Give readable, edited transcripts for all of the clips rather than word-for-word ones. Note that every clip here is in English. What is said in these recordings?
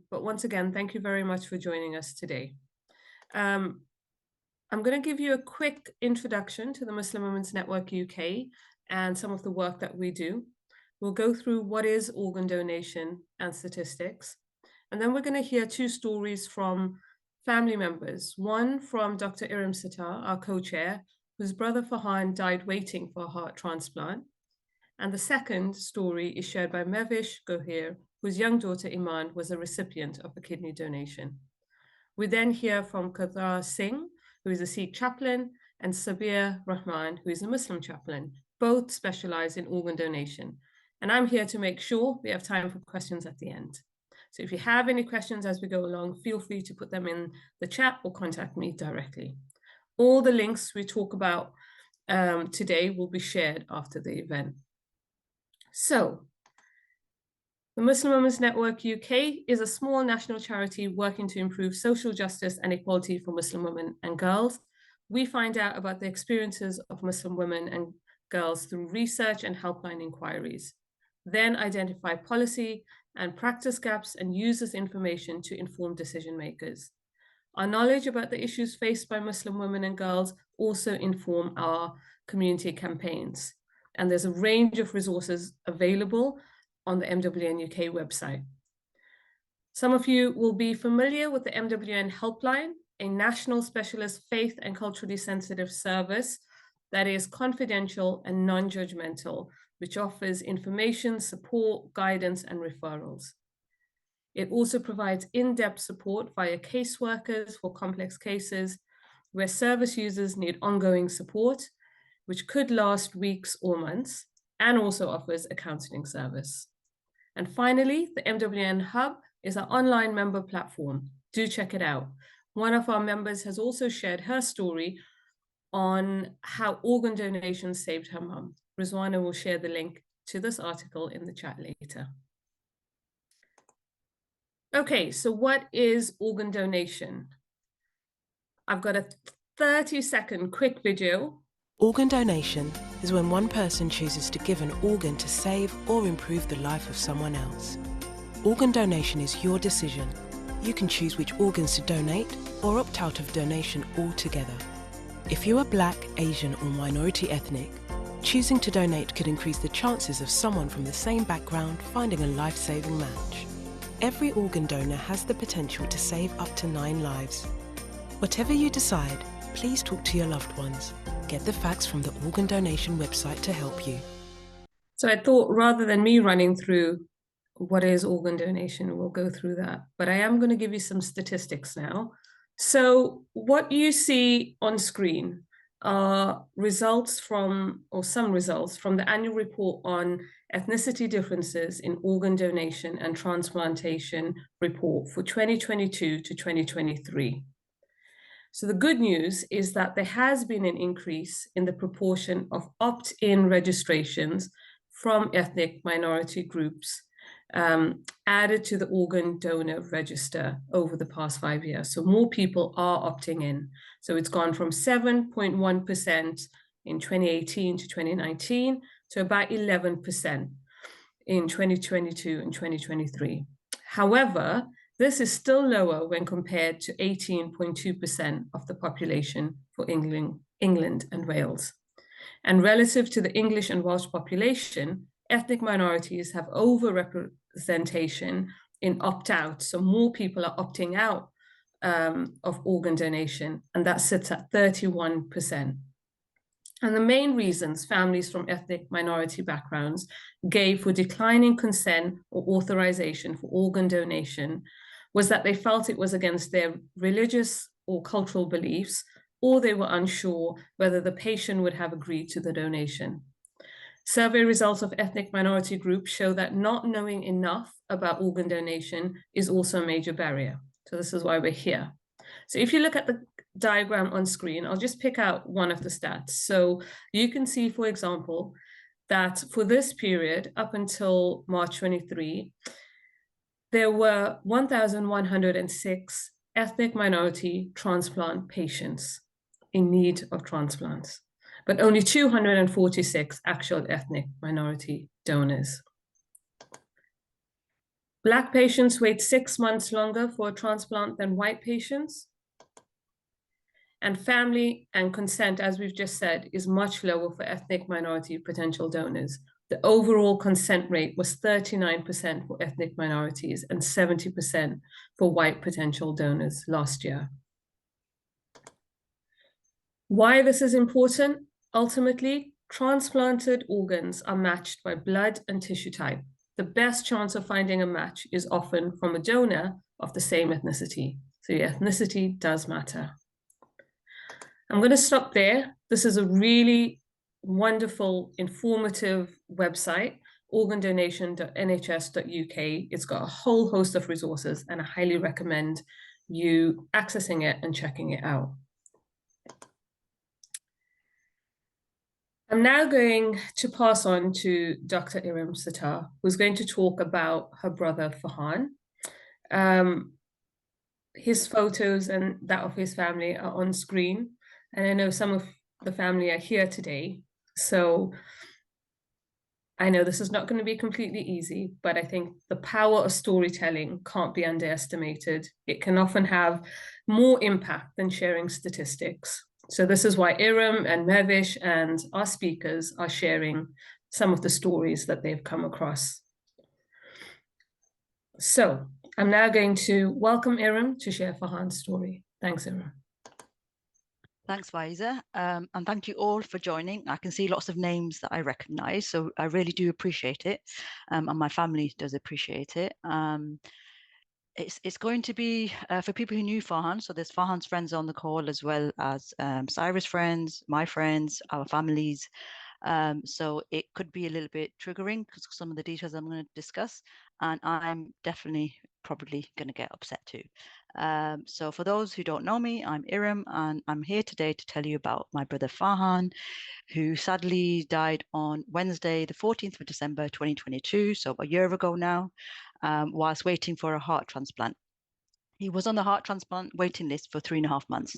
But once again, thank you very much for joining us today. I'm going to give you a quick introduction to the Muslim Women's Network UK and some of the work that we do. We'll go through what is organ donation and statistics. And then we're going to hear two stories from family members. One from Dr. Iram Sattar, our co-chair, whose brother Fahan died waiting for a heart transplant. And the second story is shared by Mevish Gohir, whose young daughter Iman was a recipient of a kidney donation. We then hear from Kathar Singh, who is a Sikh chaplain, and Sabir Rahman, who is a Muslim chaplain. Both specialize in organ donation. And I'm here to make sure we have time for questions at the end. So if you have any questions as we go along, feel free to put them in the chat or contact me directly. All the links we talk about today will be shared after the event. So, the Muslim Women's Network UK is a small national charity working to improve social justice and equality for Muslim women and girls. We find out about the experiences of Muslim women and girls through research and helpline inquiries, then identify policy and practice gaps and use this information to inform decision makers. Our knowledge about the issues faced by Muslim women and girls also inform our community campaigns. And there's a range of resources available on the MWN UK website. Some of you will be familiar with the MWN Helpline, a national specialist faith and culturally sensitive service that is confidential and non-judgmental, which offers information, support, guidance, and referrals. It also provides in-depth support via caseworkers for complex cases where service users need ongoing support, which could last weeks or months, and also offers a counseling service. And finally, the MWN Hub is our online member platform. Do check it out. One of our members has also shared her story on how organ donation saved her mum. Rizwana will share the link to this article in the chat later. Okay, so what is organ donation? I've got a 30-second quick video. Organ donation is when one person chooses to give an organ to save or improve the life of someone else. Organ donation is your decision. You can choose which organs to donate or opt out of donation altogether. If you are Black, Asian or minority ethnic, choosing to donate could increase the chances of someone from the same background finding a life-saving match. Every organ donor has the potential to save up to 9 lives. Whatever you decide, please talk to your loved ones. Get the facts from the organ donation website to help you. So I thought rather than me running through what is organ donation, we'll go through that. But I am going to give you some statistics now. So what you see on screen are results from, or some results from the annual report on ethnicity differences in organ donation and transplantation report for 2022 to 2023. So the good news is that there has been an increase in the proportion of opt-in registrations from ethnic minority groups added to the organ donor register over the past 5 years. So more people are opting in. So it's gone from 7.1% in 2018 to 2019 to about 11% in 2022 and 2023. However, this is still lower when compared to 18.2% of the population for England and Wales. And relative to the English and Welsh population, ethnic minorities have overrepresentation in opt-out. So more people are opting out of organ donation, and that sits at 31%. And the main reasons families from ethnic minority backgrounds gave for declining consent or authorization for organ donation was that they felt it was against their religious or cultural beliefs, or they were unsure whether the patient would have agreed to the donation. Survey results of ethnic minority groups show that not knowing enough about organ donation is also a major barrier. So this is why we're here. So if you look at the diagram on screen, I'll just pick out one of the stats. So you can see, for example, that for this period up until March 23, there were 1,106 ethnic minority transplant patients in need of transplants, but only 246 actual ethnic minority donors. Black patients wait 6 months longer for a transplant than white patients. And family and consent, as we've just said, is much lower for ethnic minority potential donors. The overall consent rate was 39% for ethnic minorities and 70% for white potential donors last year. Why this is important? Ultimately, transplanted organs are matched by blood and tissue type. The best chance of finding a match is often from a donor of the same ethnicity. So your ethnicity does matter. I'm going to stop there. This is a really wonderful, informative website, organdonation.nhs.uk. It's got a whole host of resources, and I highly recommend you accessing it and checking it out. I'm now going to pass on to Dr. Iram Sattar, who's going to talk about her brother Farhan. His photos and that of his family are on screen, and I know some of the family are here today. So I know this is not going to be completely easy, but I think the power of storytelling can't be underestimated. It can often have more impact than sharing statistics. So this is why Iram and Mehwish and our speakers are sharing some of the stories that they've come across. So I'm now going to welcome Iram to share Farhan's story. Thanks, Iram. Thanks, Faiza, and thank you all for joining. I can see lots of names that I recognize, so I really do appreciate it, and my family does appreciate it. It's going to be for people who knew Farhan, so there's Farhan's friends on the call, as well as Cyrus' friends, my friends, our families. So it could be a little bit triggering because some of the details I'm going to discuss, and I'm definitely probably going to get upset too. So for those who don't know me, I'm Iram, and I'm here today to tell you about my brother Farhan, who sadly died on Wednesday, the 14th of December, 2022, so a year ago now, whilst waiting for a heart transplant. He was on the heart transplant waiting list for 3.5 months.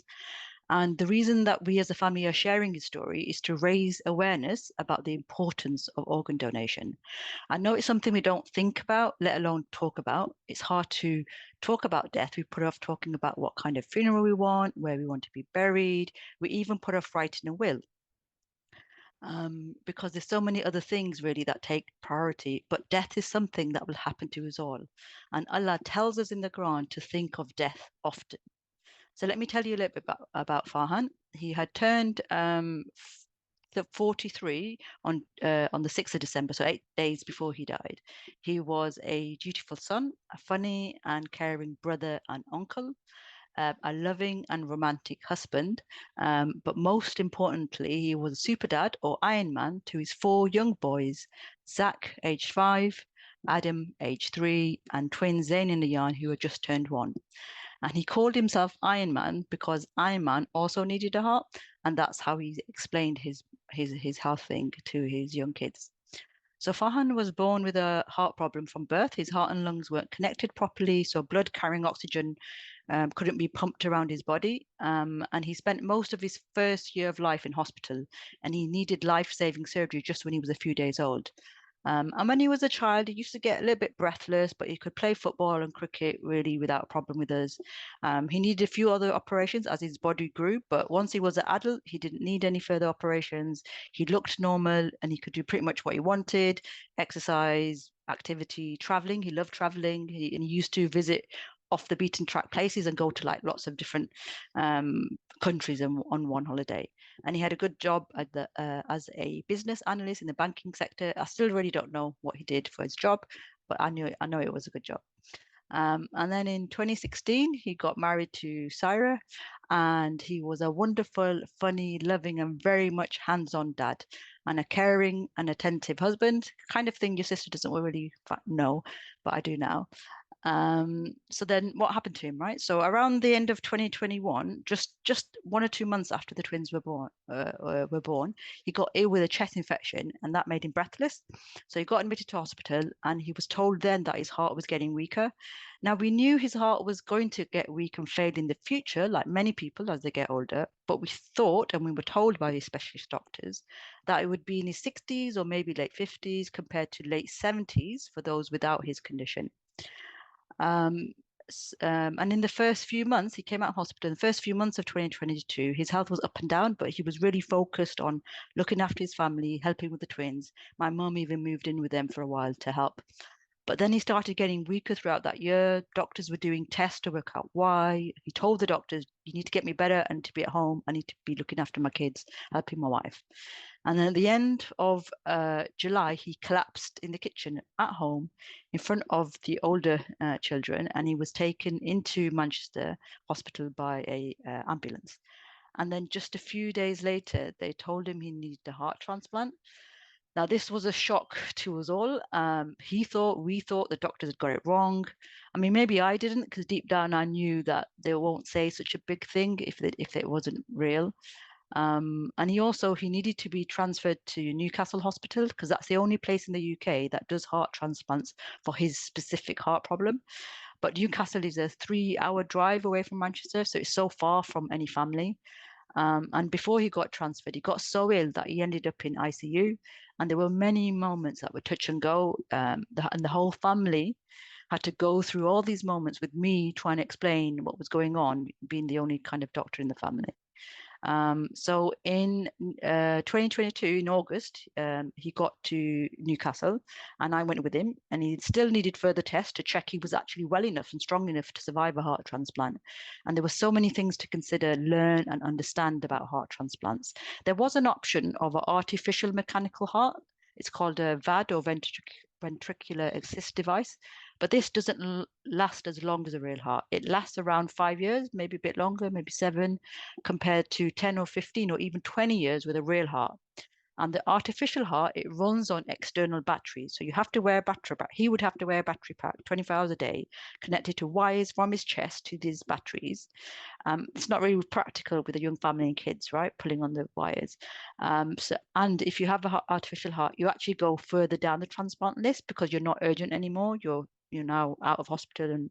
And the reason that we as a family are sharing his story is to raise awareness about the importance of organ donation. I know it's something we don't think about, let alone talk about. It's hard to talk about death. We put off talking about what kind of funeral we want, where we want to be buried. We even put off writing a will. Because there's so many other things really that take priority, but death is something that will happen to us all. And Allah tells us in the Quran to think of death often. So let me tell you a little bit about Farhan. He had turned 43 on the 6th of December, so 8 days before he died. He was a dutiful son, a funny and caring brother and uncle, a loving and romantic husband, but most importantly, he was a super dad or Iron Man to his 4 young boys, Zach, aged 5, Adam, aged 3, and twins Zayn and Leon, who had just turned 1. And he called himself Iron Man because Iron Man also needed a heart, and that's how he explained his health thing to his young kids. So Farhan was born with a heart problem from birth. His heart and lungs weren't connected properly, so blood carrying oxygen couldn't be pumped around his body. And he spent most of his first year of life in hospital, and he needed life-saving surgery just when he was a few days old. And when he was a child, he used to get a little bit breathless, but he could play football and cricket really without a problem with us. He needed a few other operations as his body grew, but once he was an adult, he didn't need any further operations. He looked normal and he could do pretty much what he wanted: exercise, activity, traveling. He loved traveling, and he used to visit off the beaten track places and go to like lots of different countries on one holiday. And he had a good job at the as a business analyst in the banking sector. I still really don't know what he did for his job, but I know it was a good job. And then in 2016, he got married to Syra, and he was a wonderful, funny, loving, and very much hands-on dad, and a caring and attentive husband, kind of thing your sister doesn't really know, but I do now. So then what happened to him, right? So around the end of 2021, just 1 or 2 months after the twins were born, he got ill with a chest infection, and that made him breathless. So he got admitted to hospital, and he was told then that his heart was getting weaker. Now, we knew his heart was going to get weak and fail in the future, like many people as they get older, but we thought, and we were told by the specialist doctors, that it would be in his 60s or maybe late 50s compared to late 70s for those without his condition. And in the first few months, he came out of hospital. In the first few months of 2022, his health was up and down, but he was really focused on looking after his family, helping with the twins. My mum even moved in with them for a while to help. But then he started getting weaker throughout that year. Doctors were doing tests to work out why. He told the doctors, you need to get me better. I need to be at home. I need to be looking after my kids, helping my wife. And then at the end of July, he collapsed in the kitchen at home in front of the older children, and he was taken into Manchester Hospital by a ambulance. And then just a few days later, they told him he needed a heart transplant. Now, this was a shock to us all. We thought the doctors had got it wrong. I mean, maybe I didn't, because deep down I knew that they won't say such a big thing if it wasn't real. And he needed to be transferred to Newcastle Hospital, because that's the only place in the UK that does heart transplants for his specific heart problem. But Newcastle is a 3-hour drive away from Manchester, so it's so far from any family. And before he got transferred, he got so ill that he ended up in ICU. And there were many moments that were touch and go. And the whole family had to go through all these moments with me trying to explain what was going on, being the only kind of doctor in the family. So in 2022, in August, he got to Newcastle, and I went with him, and he still needed further tests to check he was actually well enough and strong enough to survive a heart transplant. And there were so many things to consider, learn, and understand about heart transplants. There was an option of an artificial mechanical heart. It's called a VAD, or ventricular assist device. But this doesn't last as long as a real heart. It lasts around 5 years, maybe a bit longer, maybe 7, compared to 10 or 15 or even 20 years with a real heart. And the artificial heart, it runs on external batteries. So you have to wear a battery pack. He would have to wear a battery pack 24 hours a day, connected to wires from his chest to these batteries. It's not really practical with a young family and kids, right? Pulling on the wires. And if you have an artificial heart, you actually go further down the transplant list because you're not urgent anymore. You're now out of hospital, and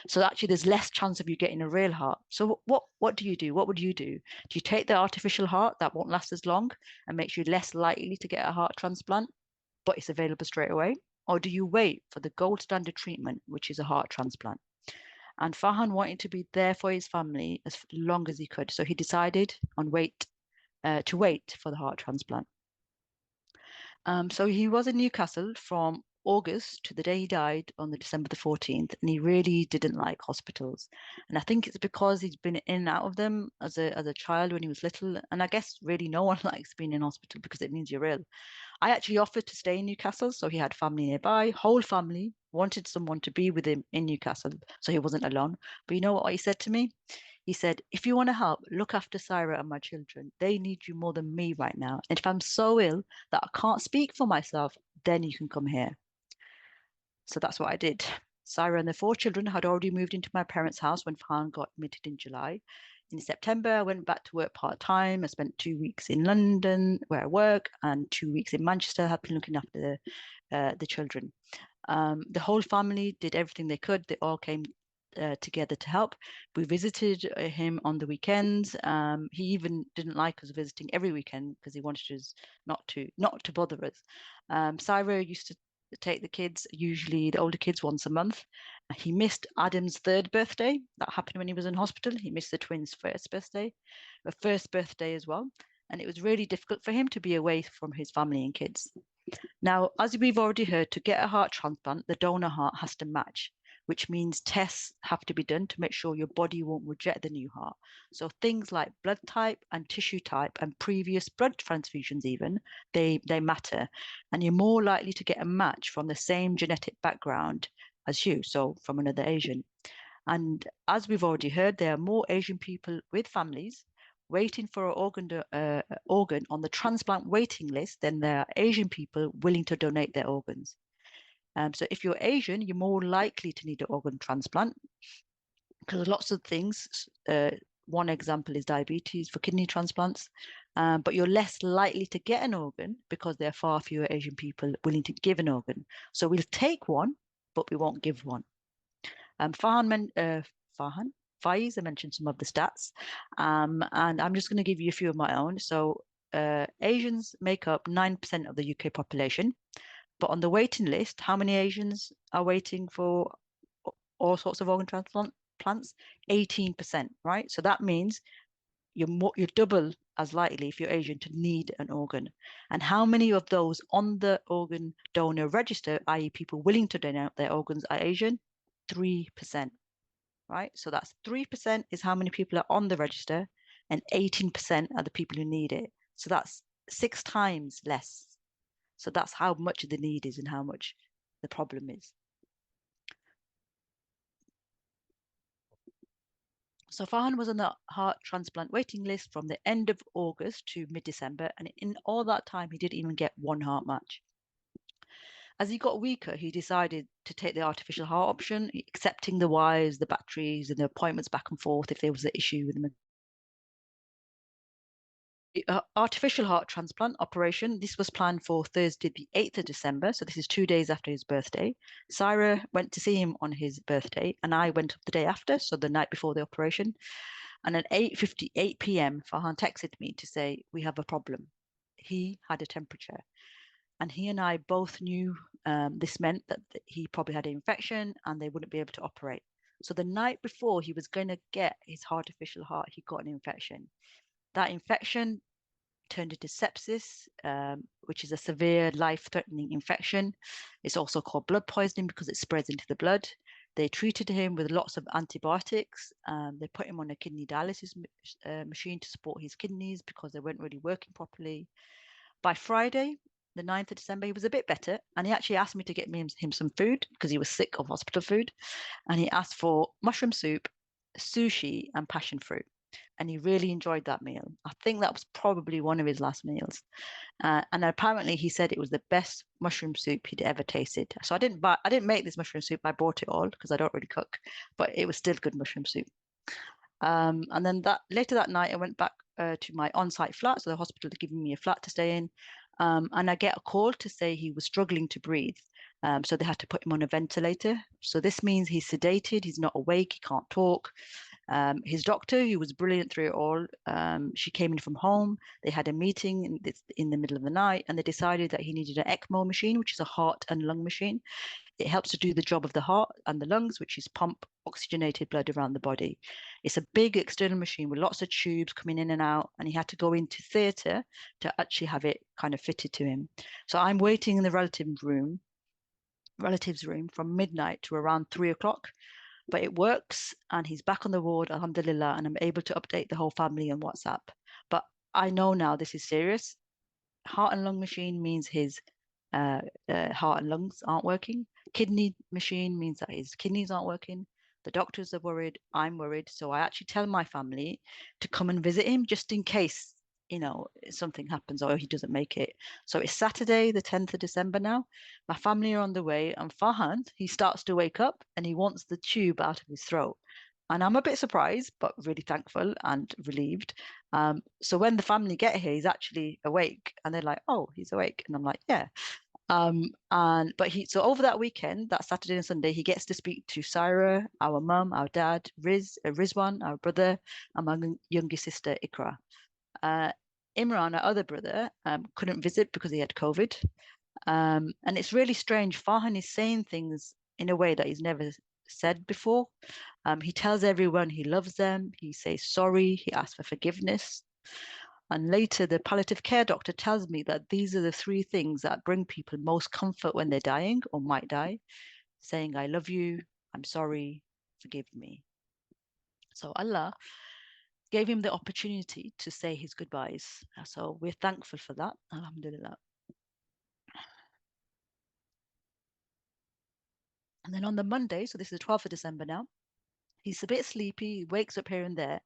so actually there's less chance of you getting a real heart. So what do you do? What would you do? Do you take the artificial heart that won't last as long and makes you less likely to get a heart transplant, but it's available straight away? Or do you wait for the gold standard treatment, which is a heart transplant? And Farhan wanted to be there for his family as long as he could, so he decided on to wait for the heart transplant. So he was in Newcastle from August to the day he died on the December the 14th, and he really didn't like hospitals. And I think it's because he's been in and out of them as a child when he was little. And I guess really no one likes being in hospital because it means you're ill. I actually offered to stay in Newcastle, so he had family nearby. Whole family wanted someone to be with him in Newcastle, so he wasn't alone. But you know what he said to me? He said, if you want to help, look after Syra and my children. They need you more than me right now. And if I'm so ill that I can't speak for myself, then you can come here. So that's what I did. Syra and the 4 children had already moved into my parents' house when Farhan got admitted in July. In September, I went back to work part-time. I spent 2 weeks in London where I work and 2 weeks in Manchester helping looking after the children. The whole family did everything they could. They all came together to help. We visited him on the weekends. He even didn't like us visiting every weekend because he wanted us not to bother us. Syra used to take the kids, usually the older kids, once a month. He missed Adam's 3rd birthday. That happened when he was in hospital. He missed the twins' first birthday as well. And it was really difficult for him to be away from his family and kids. Now, as we've already heard, to get a heart transplant, the donor heart has to match, which means tests have to be done to make sure your body won't reject the new heart. So things like blood type and tissue type and previous blood transfusions even, they matter. And you're more likely to get a match from the same genetic background as you, so from another Asian. And as we've already heard, there are more Asian people with families waiting for an organ on the transplant waiting list than there are Asian people willing to donate their organs. So if you're Asian, you're more likely to need an organ transplant because lots of things. One example is diabetes for kidney transplants, but you're less likely to get an organ because there are far fewer Asian people willing to give an organ. So we'll take one, but we won't give one. Faiz, I mentioned some of the stats, and I'm just going to give you a few of my own. So Asians make up 9% of the UK population. But on the waiting list, how many Asians are waiting for all sorts of organ transplants, 18%, right? So that means you're double as likely if you're Asian to need an organ. And how many of those on the organ donor register, i.e. people willing to donate their organs, are Asian? 3%, right? So that's 3% is how many people are on the register, and 18% are the people who need it. So that's 6 times less. So that's how much the need is and how much the problem is. So Farhan was on the heart transplant waiting list from the end of August to mid-December, and in all that time, he didn't even get one heart match. As he got weaker, he decided to take the artificial heart option, accepting the wires, the batteries, and the appointments back and forth if there was an issue with them. Artificial heart transplant operation, this was planned for Thursday, the 8th of December. So this is 2 days after his birthday. Syra went to see him on his birthday, and I went up the day after, so the night before the operation. And at 8:58 p.m., Farhan texted me to say, we have a problem. He had a temperature. And he and I both knew this meant that he probably had an infection and they wouldn't be able to operate. So the night before he was going to get his artificial heart, he got an infection. That infection turned into sepsis, which is a severe life-threatening infection. It's also called blood poisoning because it spreads into the blood. They treated him with lots of antibiotics. They put him on a kidney dialysis machine to support his kidneys because they weren't really working properly. By Friday, the 9th of December, he was a bit better, and he actually asked me to get him some food because he was sick of hospital food. And he asked for mushroom soup, sushi, and passion fruit. And he really enjoyed that meal. I think that was probably one of his last meals. And apparently he said it was the best mushroom soup he'd ever tasted. So I didn't make this mushroom soup. I bought it all because I don't really cook, but it was still good mushroom soup. And then later that night, I went back to my on-site flat. So the hospital had given me a flat to stay in. And I get a call to say he was struggling to breathe. So they had to put him on a ventilator. So this means he's sedated, he's not awake, he can't talk. His doctor, who was brilliant through it all, she came in from home. They had a meeting in the middle of the night, and they decided that he needed an ECMO machine, which is a heart and lung machine. It helps to do the job of the heart and the lungs, which is pump oxygenated blood around the body. It's a big external machine with lots of tubes coming in and out, and he had to go into theatre to actually have it kind of fitted to him. So I'm waiting in the relatives room from midnight to around 3 o'clock. But it works, and he's back on the ward, alhamdulillah, and I'm able to update the whole family on WhatsApp. But I know now this is serious. Heart and lung machine means his heart and lungs aren't working. Kidney machine means that his kidneys aren't working. The doctors are worried. I'm worried. So I actually tell my family to come and visit him just in case, something happens or he doesn't make it. So it's Saturday, the 10th of December now. My family are on the way, and Farhan, he starts to wake up and he wants the tube out of his throat. And I'm a bit surprised, but really thankful and relieved. So when the family get here, he's actually awake, and they're like, "Oh, he's awake," and I'm like, "Yeah." So over that weekend, that Saturday and Sunday, he gets to speak to Syra, our mum, our dad, Rizwan, our brother, and my youngest sister Ikra. Imran, our other brother, couldn't visit because he had COVID. And it's really strange. Farhan is saying things in a way that he's never said before. He tells everyone he loves them. He says sorry. He asks for forgiveness. And later, the palliative care doctor tells me that these are the 3 things that bring people most comfort when they're dying or might die: saying, I love you, I'm sorry, forgive me. So Allah gave him the opportunity to say his goodbyes. So we're thankful for that, alhamdulillah. And then on the Monday, so this is the 12th of December now, he's a bit sleepy, he wakes up here and there,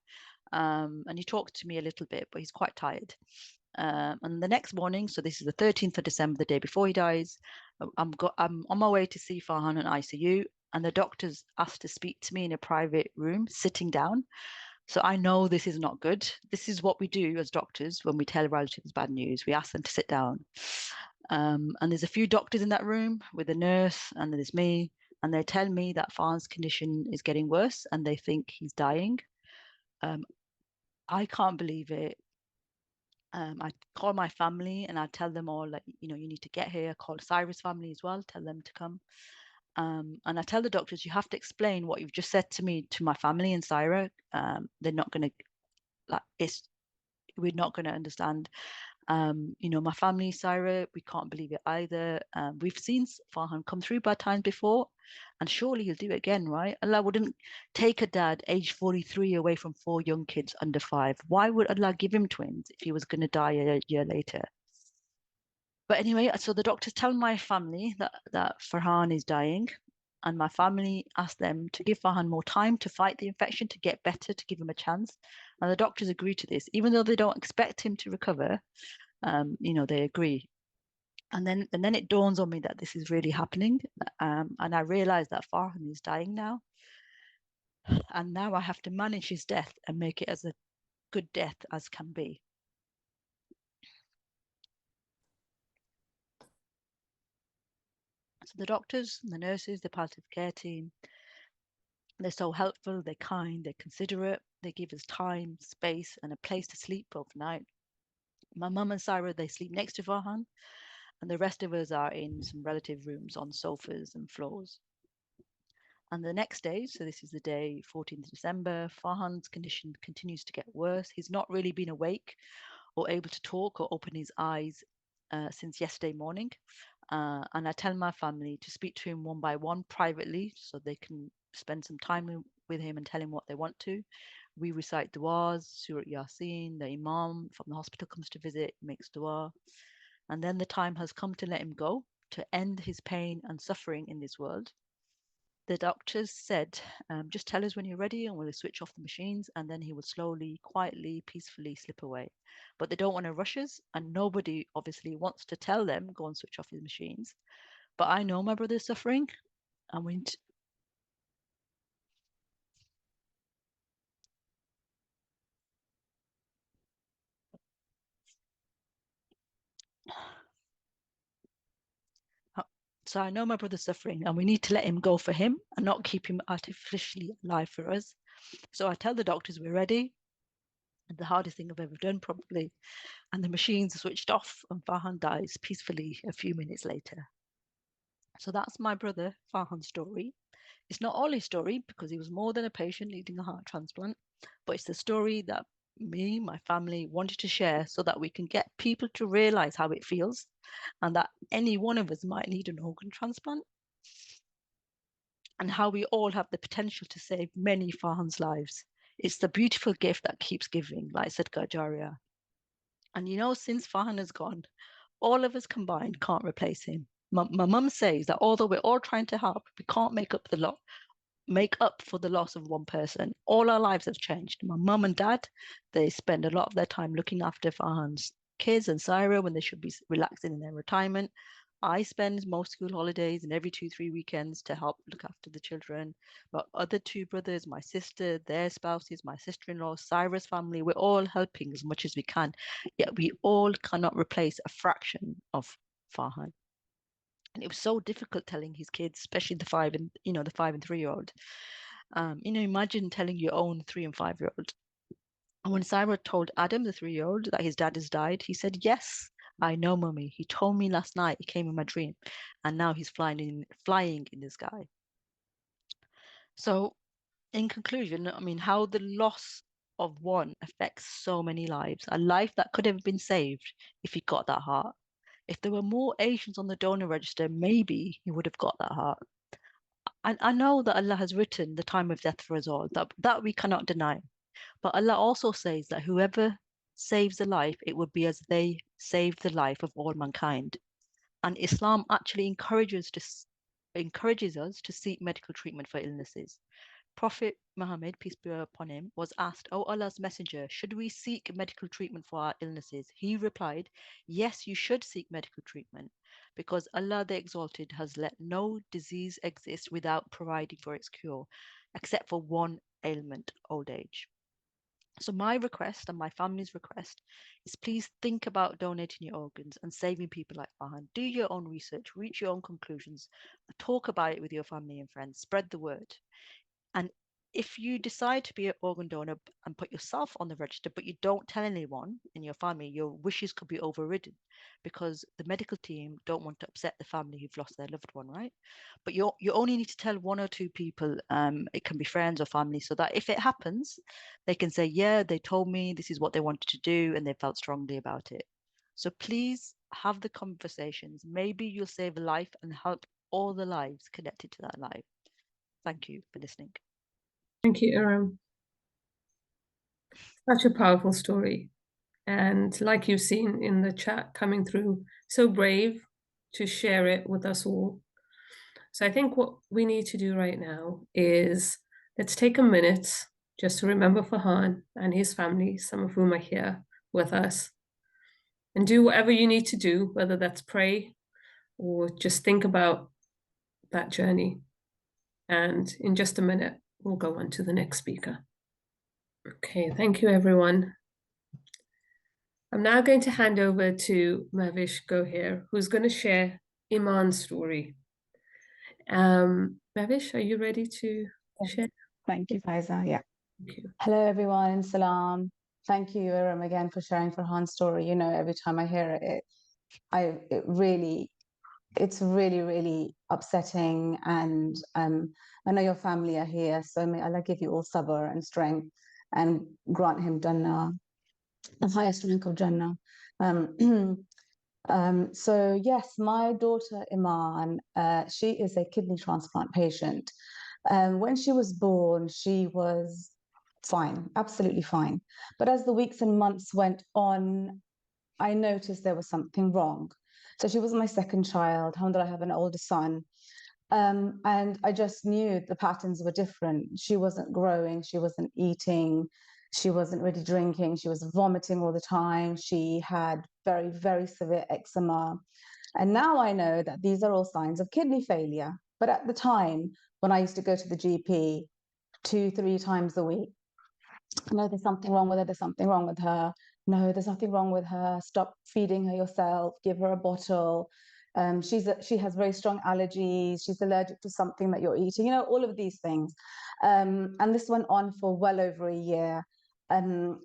and he talks to me a little bit, but he's quite tired. And the next morning, so this is the 13th of December, the day before he dies, I'm on my way to see Farhan in ICU, and the doctors asked to speak to me in a private room, sitting down. So I know this is not good. This is what we do as doctors when we tell relatives bad news. We ask them to sit down. And there's a few doctors in that room with a nurse, and there's me, and they tell me that Farhan's condition is getting worse and they think he's dying. I can't believe it. I call my family and I tell them all, like, you need to get here. I call Cyrus family as well, tell them to come. And I tell the doctors, you have to explain what you've just said to me, to my family and Syra. They're not going to, we're not going to understand. My family, Syra, we can't believe it either. We've seen Farhan come through bad times before, and surely he'll do it again, right? Allah wouldn't take a dad aged 43 away from 4 young kids under 5. Why would Allah give him twins if he was going to die a year later? But anyway, so the doctors tell my family that Farhan is dying, and my family asked them to give Farhan more time to fight the infection, to get better, to give him a chance. And the doctors agree to this, even though they don't expect him to recover. They agree. And then it dawns on me that this is really happening, and I realize that Farhan is dying now, and now I have to manage his death and make it as a good death as can be. So the doctors, the nurses, the palliative care team, they're so helpful, they're kind, they're considerate, they give us time, space, and a place to sleep overnight. My mum and Syra, they sleep next to Farhan, and the rest of us are in some relative rooms on sofas and floors. And the next day, so this is the day 14th December, Farhan's condition continues to get worse. He's not really been awake or able to talk or open his eyes since yesterday morning. And I tell my family to speak to him one by one privately so they can spend some time with him and tell him what they want to. We recite du'as, Surah Yasin, the Imam from the hospital comes to visit, makes dua. And then the time has come to let him go, to end his pain and suffering in this world. The doctors said, just tell us when you're ready and we'll switch off the machines, and then he will slowly, quietly, peacefully slip away. But they don't want to rush us, and nobody obviously wants to tell them, go and switch off the machines. But I know my brother's suffering, and we So I know my brother's suffering, and we need to let him go for him and not keep him artificially alive for us. So I tell the doctors we're ready. And the hardest thing I've ever done, probably. And the machines are switched off, and Farhan dies peacefully a few minutes later. So that's my brother Farhan's story. It's not all his story because he was more than a patient needing a heart transplant, but it's the story that me, my family wanted to share so that we can get people to realize how it feels and that any one of us might need an organ transplant, and how we all have the potential to save many Farhan's lives. It's the beautiful gift that keeps giving, like Sadqa Jariyah. And since Farhan has gone, all of us combined can't replace him. My mum says that although we're all trying to help, we can't make up for the loss of one person. All our lives have changed. My mum and dad, they spend a lot of their time looking after Farhan's kids and Syra when they should be relaxing in their retirement. I spend most school holidays and every 2-3 weekends to help look after the children. But other 2 brothers, my sister, their spouses, my sister-in-law, Syra's family, we're all helping as much as we can. Yet we all cannot replace a fraction of Farhan. And it was so difficult telling his kids, especially the 5 and 3-year-old. Imagine telling your own 3 and 5-year-old. And when Syra told Adam, the 3-year-old, that his dad has died, he said, "Yes, I know, Mummy. He told me last night. He came in my dream, and now he's flying in the sky." So, in conclusion, how the loss of one affects so many lives. A life that could have been saved if he got that heart. If there were more Asians on the donor register, maybe he would have got that heart. And I know that Allah has written the time of death for us all, that we cannot deny. But Allah also says that whoever saves a life, it would be as they saved the life of all mankind. And Islam actually encourages us to seek medical treatment for illnesses. Prophet Muhammad, peace be upon him, was asked, "O Allah's messenger, should we seek medical treatment for our illnesses?" He replied, "Yes, you should seek medical treatment, because Allah the Exalted has let no disease exist without providing for its cure, except for one ailment, old age." So my request and my family's request is, please think about donating your organs and saving people like Farhan. Do your own research, reach your own conclusions, talk about it with your family and friends, spread the word. And if you decide to be an organ donor and put yourself on the register, but you don't tell anyone in your family, your wishes could be overridden because the medical team don't want to upset the family who've lost their loved one, right? But you only need to tell 1 or 2 people. It can be friends or family, so that if it happens, they can say, yeah, they told me this is what they wanted to do and they felt strongly about it. So please have the conversations. Maybe you'll save a life and help all the lives connected to that life. Thank you for listening. Thank you, Iram. Such a powerful story. And like you've seen in the chat coming through, so brave to share it with us all. So I think what we need to do right now is let's take a minute just to remember Farhan and his family, some of whom are here with us, and do whatever you need to do, whether that's pray or just think about that journey. And in just a minute, we'll go on to the next speaker. Okay, thank you, everyone. I'm now going to hand over to Mavish Gohir, who's going to share Iman's story. Mavish, are you ready to share? Thank you, Faiza. Yeah. Thank you. Hello, everyone. Salam. Thank you, Iram, again for sharing Farhan's story. You know, every time I hear it, it's really, really upsetting. And I know your family are here, so may Allah give you all sabr and strength and grant him Jannah, the highest rank of Jannah. So yes, my daughter Iman, she is a kidney transplant patient. When she was born, she was fine, absolutely fine. But as the weeks and months went on, I noticed there was something wrong. So she was my second child. Alhamdulillah, I have an older son. And I just knew the patterns were different. She wasn't growing, she wasn't eating, she wasn't really drinking, she was vomiting all the time. She had very, very severe eczema. And now I know that these are all signs of kidney failure. But at the time, when I used to go to the GP 2-3 times a week, no, there's something wrong with her, there's something wrong with her. No, there's nothing wrong with her. Stop feeding her yourself, give her a bottle. She has very strong allergies. She's allergic to something that you're eating, you know, all of these things. And this went on for well over a year.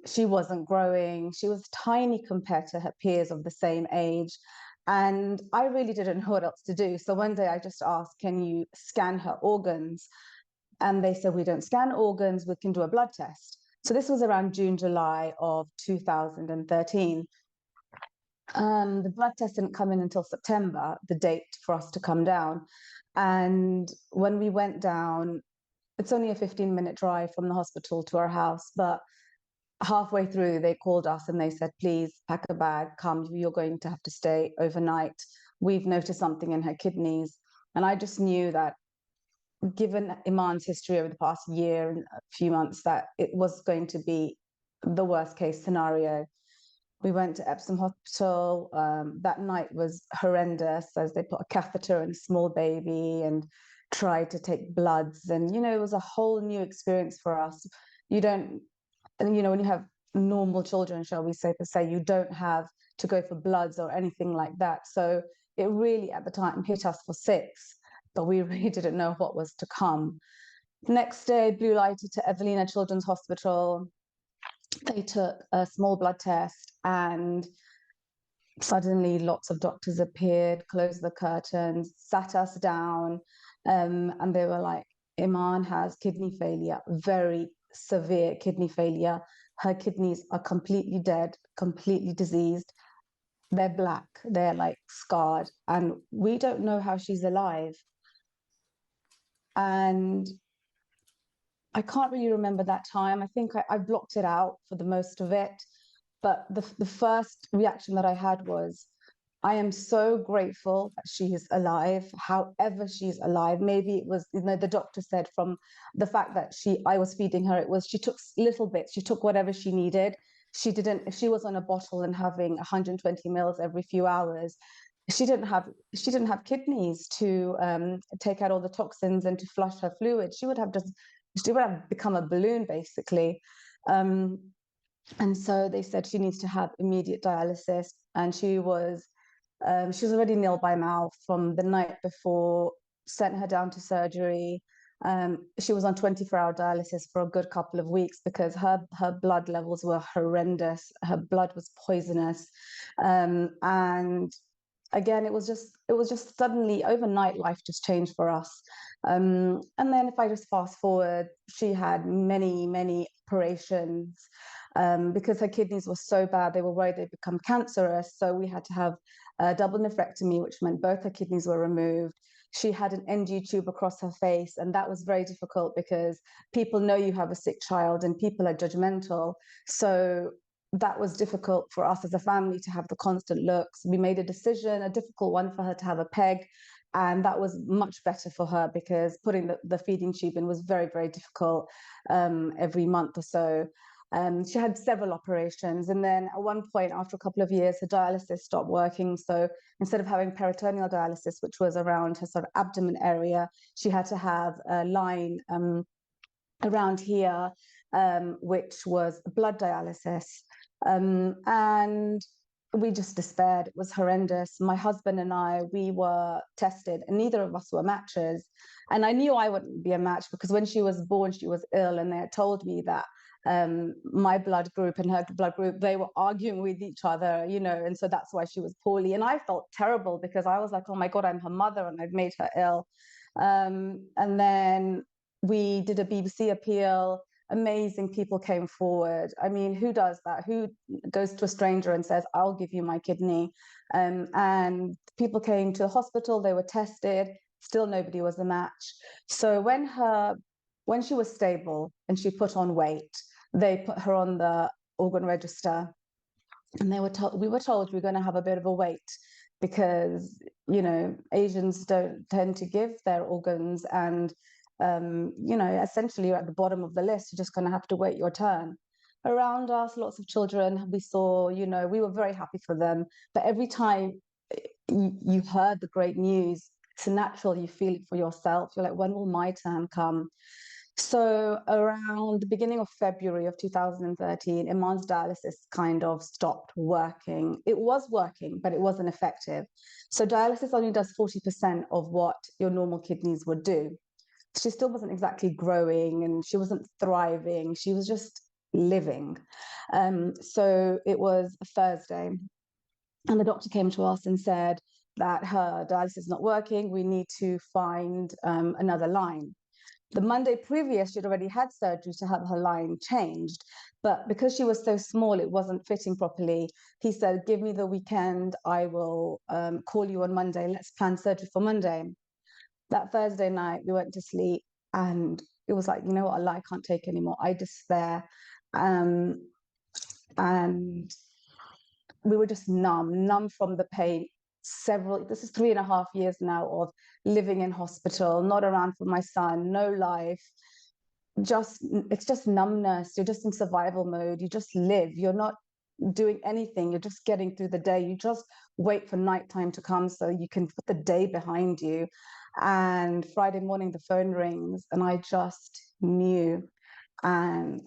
She wasn't growing. She was tiny compared to her peers of the same age. And I really didn't know what else to do. So one day I just asked, can you scan her organs? And they said, we don't scan organs, we can do a blood test. So this was around June, July of 2013. The blood test didn't come in until September, the date for us to come down. And when we went down, it's only a 15-minute drive from the hospital to our house, but halfway through, they called us and they said, please pack a bag, come, you're going to have to stay overnight. We've noticed something in her kidneys. And I just knew that given Iman's history over the past year and a few months, that it was going to be the worst case scenario. We went to Epsom Hospital. That night was horrendous as they put a catheter in a small baby and tried to take bloods. And, you know, it was a whole new experience for us. You don't, and, you know, when you have normal children, shall we say, per se, you don't have to go for bloods or anything like that. So it really, at the time, hit us for 6. But we really didn't know what was to come. Next day, blue lighted to Evelina Children's Hospital. They took a small blood test and suddenly lots of doctors appeared, closed the curtains, sat us down, and they were like, Iman has kidney failure, very severe kidney failure. Her kidneys are completely dead, completely diseased. They're black, they're like scarred, and we don't know how she's alive. And I can't really remember that time. I think I blocked it out for the most of it. But the first reaction that I had was, I am so grateful that she is alive, however she's alive. Maybe it was, you know, the doctor said from the fact that I was feeding her, it was, she took little bits, she took whatever she needed. She didn't, if she was on a bottle and having 120 mils every few hours, she didn't have kidneys to take out all the toxins and to flush her fluid. She would have become a balloon basically. And so they said she needs to have immediate dialysis, and she was already nil by mouth from the night before, sent her down to surgery. She was on 24-hour dialysis for a good couple of weeks because her blood levels were horrendous. Her blood was poisonous. And again, it was just suddenly overnight, life just changed for us. And then if I just fast forward, she had many operations because her kidneys were so bad. They were worried they'd become cancerous. So we had to have a double nephrectomy, which meant both her kidneys were removed. She had an NG tube across her face, and that was very difficult because people know you have a sick child and people are judgmental. So that was difficult for us as a family to have the constant looks. We made a decision, a difficult one, for her to have a peg. And that was much better for her because putting the feeding tube in was very difficult every month or so. She had several operations. And then at one point, after a couple of years, her dialysis stopped working. So instead of having peritoneal dialysis, which was around her sort of abdomen area, she had to have a line around here, which was blood dialysis. And we just despaired. It was horrendous. My husband and I, we were tested, and neither of us were matches. And I knew I wouldn't be a match because when she was born, she was ill, and they had told me that my blood group and her blood group, they were arguing with each other, you know, and so that's why she was poorly. And I felt terrible because I was like, oh my God, I'm her mother and I've made her ill. And then we did a BBC appeal. Amazing people came forward. I mean, who does that? Who goes to a stranger and says, I'll give you my kidney? And people came to the hospital, they were tested, still nobody was a match. So when she was stable and she put on weight, they put her on the organ register, and we were told we're going to have a bit of a wait because, you know, Asians don't tend to give their organs, and you know, essentially you're at the bottom of the list. You're just going to have to wait your turn. Around us, lots of children we saw, you know, we were very happy for them. But every time you heard the great news, it's natural, you feel it for yourself. You're like, when will my turn come? So around the beginning of February of 2013, Iman's dialysis kind of stopped working. It was working, but it wasn't effective. So dialysis only does 40% of what your normal kidneys would do. She still wasn't exactly growing and she wasn't thriving. She was just living. So it was a Thursday, and the doctor came to us and said that her dialysis is not working. We need to find another line. The Monday previous, she'd already had surgery to have her line changed. But because she was so small, it wasn't fitting properly. He said, give me the weekend. I will call you on Monday. Let's plan surgery for Monday. That Thursday night, we went to sleep, and it was like, you know what, Allah, I can't take anymore. I despair. And we were just numb from the pain. This is 3.5 years now of living in hospital, not around for my son, no life. It's just numbness. You're just in survival mode. You just live. You're not doing anything. You're just getting through the day. You just wait for nighttime to come so you can put the day behind you. And Friday morning, the phone rings, and I just knew. And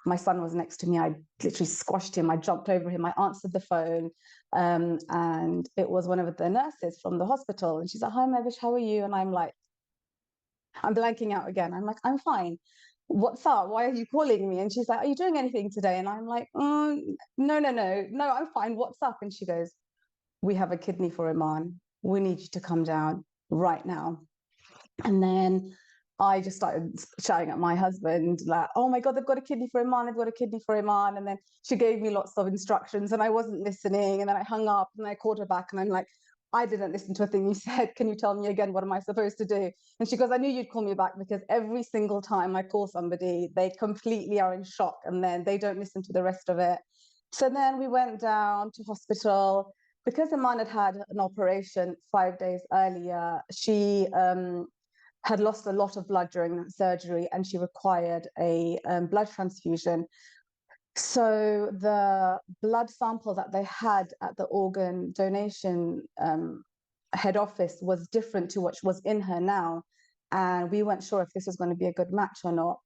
my son was next to me. I literally squashed him. I jumped over him. I answered the phone. And it was one of the nurses from the hospital. And she's like, hi, Mevish, how are you? And I'm like, I'm blanking out again. I'm like, I'm fine. What's up? Why are you calling me? And she's like, are you doing anything today? And I'm like, no, I'm fine. What's up? And she goes, we have a kidney for Iman. We need you to come down right now. And then I just started shouting at my husband, like, oh my God, they've got a kidney for Iman, they've got a kidney for Iman. And then she gave me lots of instructions and I wasn't listening. And then I hung up and I called her back and I'm like, I didn't listen to a thing you said. Can you tell me again, what am I supposed to do? And she goes, I knew you'd call me back because every single time I call somebody, they completely are in shock and then they don't listen to the rest of it. So then we went down to hospital. Because Iman had had an operation 5 days earlier, she had lost a lot of blood during that surgery and she required a blood transfusion. So the blood sample that they had at the organ donation head office was different to what was in her now. And we weren't sure if this was going to be a good match or not.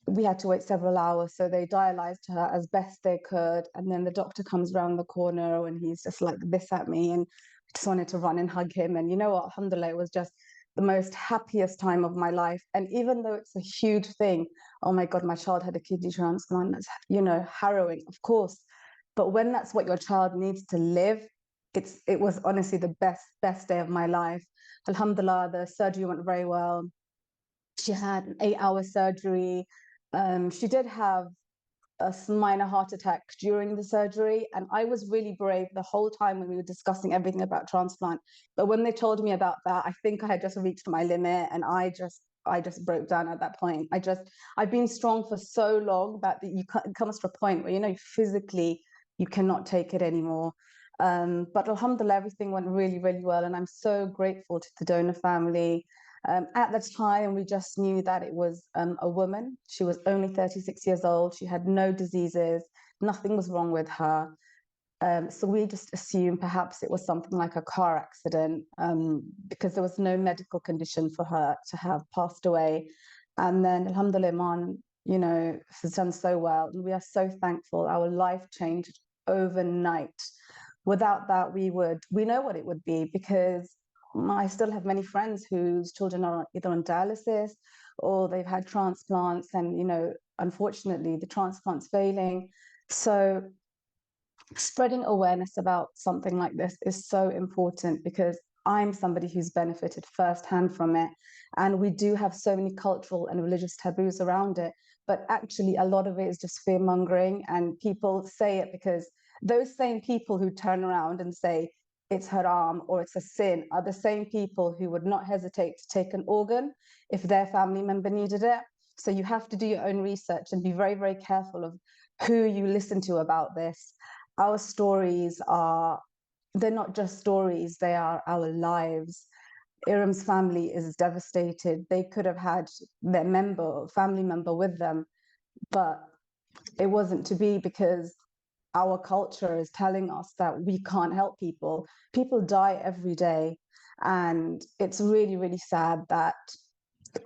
We had to wait several hours. So they dialyzed her as best they could. And then the doctor comes around the corner and he's just like this at me. And I just wanted to run and hug him. And you know what, alhamdulillah, it was just the most happiest time of my life. And even though it's a huge thing, oh my God, my child had a kidney transplant, that's, you know, harrowing, of course. But when that's what your child needs to live, it was honestly the best day of my life. Alhamdulillah, the surgery went very well. She had an 8-hour surgery. She did have a minor heart attack during the surgery, and I was really brave the whole time when we were discussing everything about transplant. But when they told me about that, I think I had just reached my limit, and I just broke down at that point. I've been strong for so long that it comes to a point where, you know, physically you cannot take it anymore. But alhamdulillah, everything went really, really well, and I'm so grateful to the donor family. At the time, we just knew that it was a woman. She was only 36 years old. She had no diseases. Nothing was wrong with her. So we just assumed perhaps it was something like a car accident, because there was no medical condition for her to have passed away. And then, alhamdulillah, Iman, you know, has done so well. And we are so thankful. Our life changed overnight. Without that, we know what it would be, because I still have many friends whose children are either on dialysis or they've had transplants, and, you know, unfortunately the transplant's failing. So spreading awareness about something like this is so important, because I'm somebody who's benefited firsthand from it. And we do have so many cultural and religious taboos around it, but actually a lot of it is just fear mongering, and people say it because those same people who turn around and say it's haram or it's a sin are the same people who would not hesitate to take an organ if their family member needed it. So you have to do your own research and be very, very careful of who you listen to about this. Our stories they're not just stories, they are our lives. Iram's family is devastated. They could have had their family member with them, but it wasn't to be, because our culture is telling us that we can't help people. People die every day. And it's really, really sad that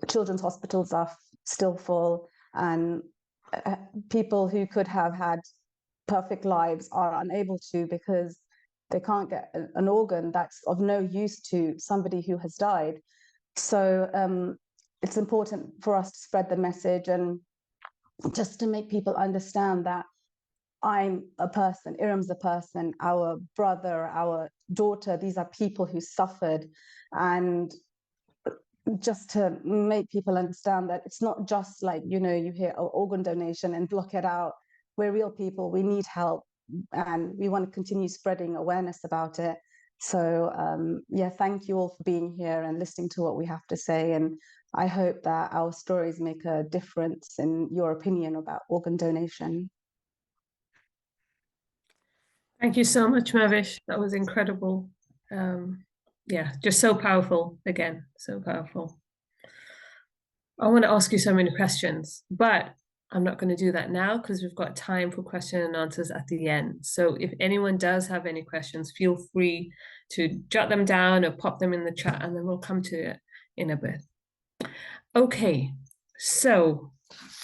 children's hospitals are still full, and people who could have had perfect lives are unable to, because they can't get an organ that's of no use to somebody who has died. So it's important for us to spread the message, and just to make people understand that I'm a person, Iram's a person, our brother, our daughter, these are people who suffered. And just to make people understand that it's not just like, you know, you hear organ donation and block it out. We're real people, we need help, and we want to continue spreading awareness about it. So yeah, thank you all for being here and listening to what we have to say. And I hope that our stories make a difference in your opinion about organ donation. Thank you so much, Mavish. That was incredible. Yeah, just so powerful. Again, so powerful. I want to ask you so many questions, but I'm not going to do that now, because we've got time for question and answers at the end. So if anyone does have any questions, feel free to jot them down or pop them in the chat, and then we'll come to it in a bit. Okay, so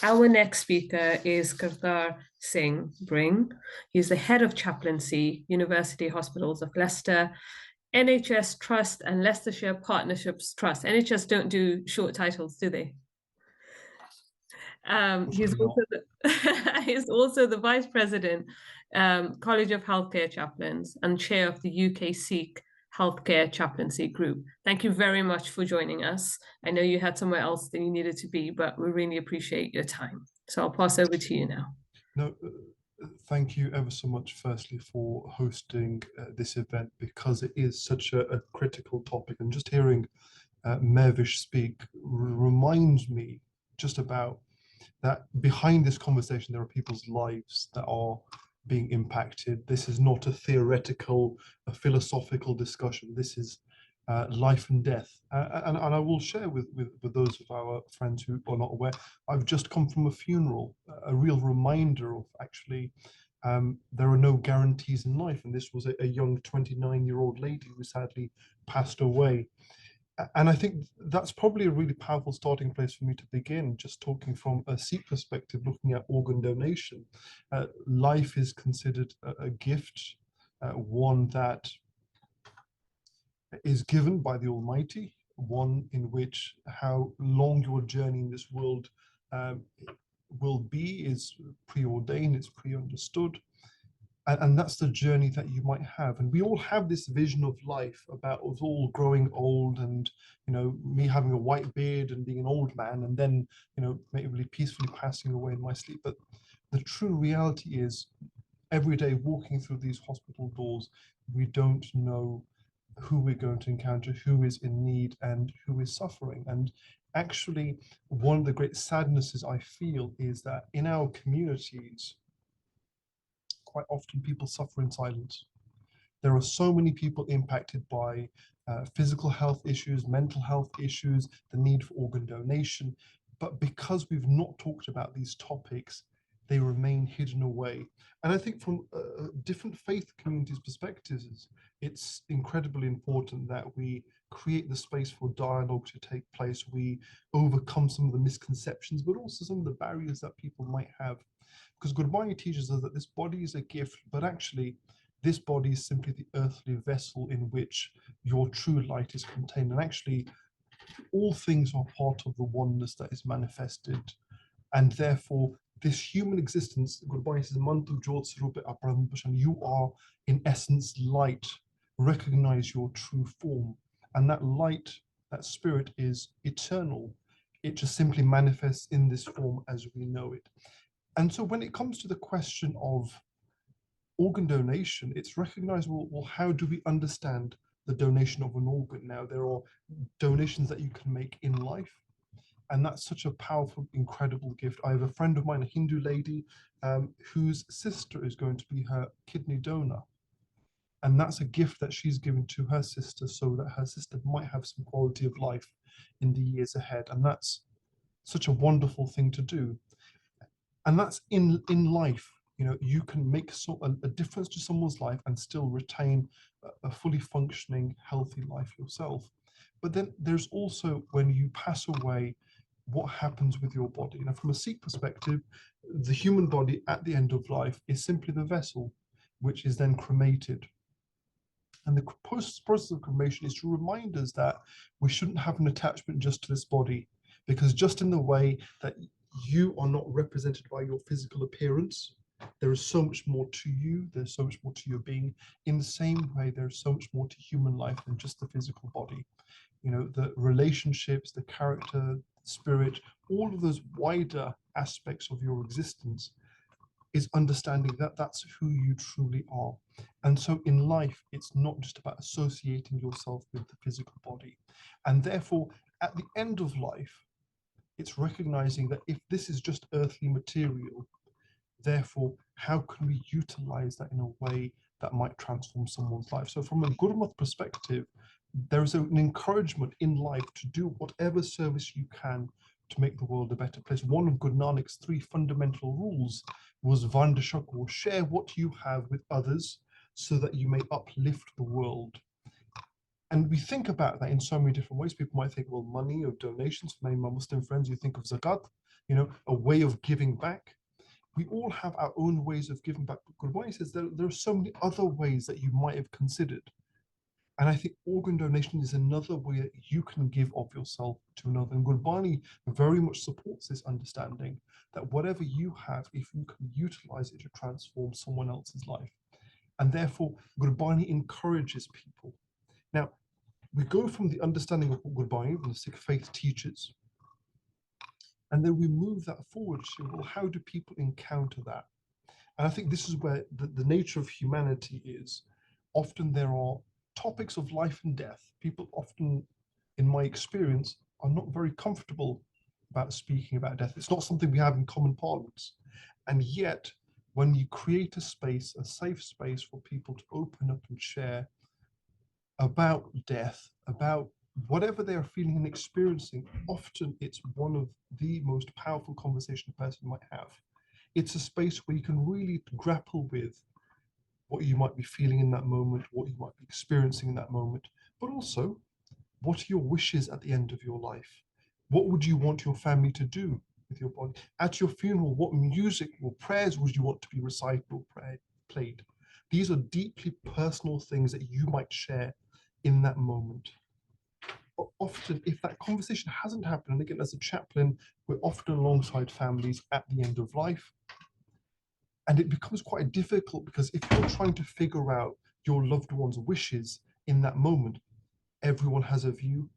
our next speaker is Kartar Singh Bring. He's the head of chaplaincy, University Hospitals of Leicester, NHS Trust and Leicestershire Partnerships Trust. NHS don't do short titles, do they? He's also the Vice President, College of Healthcare Chaplains, and Chair of the UK Sikh Healthcare Chaplaincy Group. Thank you very much for joining us. I know you had somewhere else that you needed to be, but we really appreciate your time. So I'll pass over to you now. No, thank you ever so much, firstly, for hosting this event, because it is such a critical topic. And just hearing Mavish speak reminds me just about that behind this conversation, there are people's lives that are being impacted. This is not a theoretical, a philosophical discussion. This is life and death. And I will share with those of our friends who are not aware, I've just come from a funeral, a real reminder of actually there are no guarantees in life. And this was a young 29-year-old lady who sadly passed away. And I think that's probably a really powerful starting place for me to begin, just talking from a Sikh perspective, looking at organ donation. Life is considered a gift, one that is given by the Almighty. one in which how long your journey in this world will be is preordained, it's pre-understood. And that's the journey that you might have. And we all have this vision of life about us all growing old and, me having a white beard and being an old man and then, maybe peacefully passing away in my sleep. But the true reality is every day walking through these hospital doors, we don't know who we're going to encounter, who is in need and who is suffering. And actually, one of the great sadnesses I feel is that in our communities, quite often people suffer in silence. There are so many people impacted by physical health issues, mental health issues, the need for organ donation. But because we've not talked about these topics, they remain hidden away. And I think from different faith communities' perspectives, it's incredibly important that we create the space for dialogue to take place. We overcome some of the misconceptions, but also some of the barriers that people might have. Because Gurbani teaches us that this body is a gift, but actually this body is simply the earthly vessel in which your true light is contained. And actually, all things are part of the oneness that is manifested. And therefore, this human existence, Gurbani says, "Mantu Jyot Swarup Aparambhushan," you are in essence light. Recognize your true form. And that light, that spirit is eternal. It just simply manifests in this form as we know it. And so when it comes to the question of organ donation, it's recognized, well, how do we understand the donation of an organ? Now, there are donations that you can make in life, and that's such a powerful, incredible gift. I have a friend of mine, a Hindu lady, whose sister is going to be her kidney donor. And that's a gift that she's given to her sister so that her sister might have some quality of life in the years ahead. And that's such a wonderful thing to do. And that's in life. You can make a difference to someone's life and still retain a fully functioning, healthy life yourself. But then there's also, when you pass away, what happens with your body. Now, from a Sikh perspective, the human body at the end of life is simply the vessel, which is then cremated. And the process of cremation is to remind us that we shouldn't have an attachment just to this body, because just in the way that you are not represented by your physical appearance, there is so much more to you, there's so much more to your being. In the same way, there's so much more to human life than just the physical body. The relationships, the character, the spirit, all of those wider aspects of your existence is understanding that that's who you truly are. And so in life, it's not just about associating yourself with the physical body. And therefore, at the end of life, it's recognizing that if this is just earthly material, therefore, how can we utilize that in a way that might transform someone's life? So from a Gurmat perspective, there is an encouragement in life to do whatever service you can to make the world a better place. One of Guru Nanak's 3 fundamental rules was Vand Shakor, share what you have with others so that you may uplift the world. And we think about that in so many different ways. People might think, well, money or donations. For many of my Muslim friends, you think of zakat, a way of giving back. We all have our own ways of giving back. But Gurbani says there are so many other ways that you might have considered. And I think organ donation is another way that you can give of yourself to another. And Gurbani very much supports this understanding that whatever you have, if you can utilize it to transform someone else's life. And therefore, Gurbani encourages people. Now, we go from the understanding of what Gurbani, the Sikh faith teaches, and then we move that forward to, well, how do people encounter that? And I think this is where the nature of humanity is. Often there are topics of life and death. People often, in my experience, are not very comfortable about speaking about death. It's not something we have in common parlance. And yet, when you create a space, a safe space for people to open up and share about death, about whatever they are feeling and experiencing, often it's one of the most powerful conversations a person might have. It's a space where you can really grapple with what you might be feeling in that moment, what you might be experiencing in that moment, but also what are your wishes at the end of your life? What would you want your family to do with your body? At your funeral, what music or prayers would you want to be recited or played? These are deeply personal things that you might share in that moment. often, if that conversation hasn't happened, and again, as a chaplain, we're often alongside families at the end of life. And it becomes quite difficult because if you're trying to figure out your loved one's wishes in that moment, everyone has a view,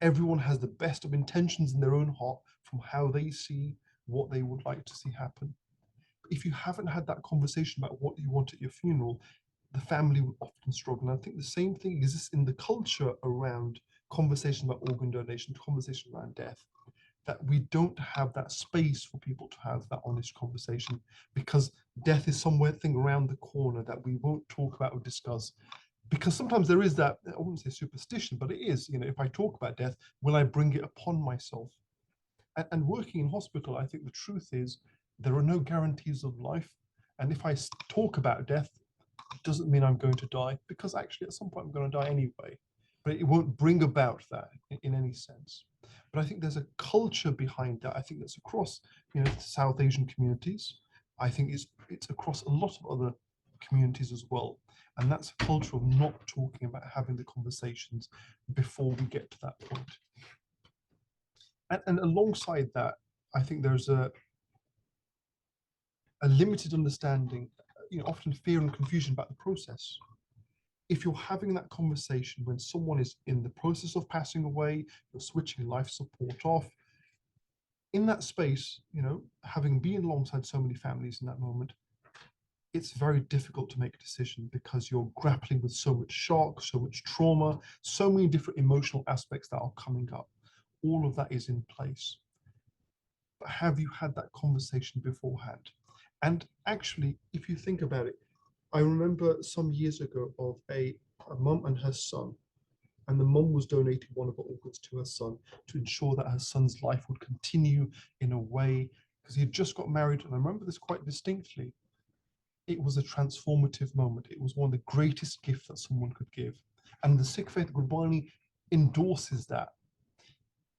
everyone has the best of intentions in their own heart from how they see what they would like to see happen. If you haven't had that conversation about what you want at your funeral, the family will often struggle. And I think the same thing exists in the culture around conversation about organ donation, conversation around death, that we don't have that space for people to have that honest conversation because death is something around the corner that we won't talk about or discuss. Because sometimes there is that, I wouldn't say superstition, but it is, if I talk about death, will I bring it upon myself? And working in hospital, I think the truth is there are no guarantees of life. And if I talk about death, it doesn't mean I'm going to die, because actually at some point I'm going to die anyway. But it won't bring about that in any sense. But I think there's a culture behind that. I think that's across, South Asian communities. I think it's across a lot of other communities as well. And that's a culture of not talking about having the conversations before we get to that point. And alongside that, I think there's a limited understanding, often fear and confusion about the process. If you're having that conversation when someone is in the process of passing away, you're switching life support off, in that space, having been alongside so many families in that moment, it's very difficult to make a decision because you're grappling with so much shock, so much trauma, so many different emotional aspects that are coming up. All of that is in place. But have you had that conversation beforehand? And actually, if you think about it, I remember some years ago of a mum and her son, and the mum was donating one of her organs to her son to ensure that her son's life would continue in a way, because he had just got married. And I remember this quite distinctly. It was a transformative moment. It was one of the greatest gifts that someone could give. And the Sikh faith Gurbani endorses that.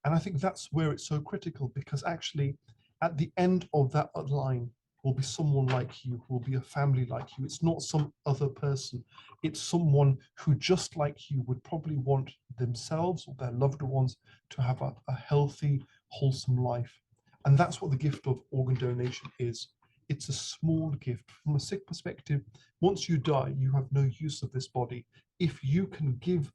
And I think that's where it's so critical, because actually at the end of that line will be someone like you, will be a family like you. It's not some other person. It's someone who, just like you, would probably want themselves or their loved ones to have a healthy, wholesome life. And that's what the gift of organ donation is. It's a small gift. From a Sikh perspective, once you die, you have no use of this body. If you can give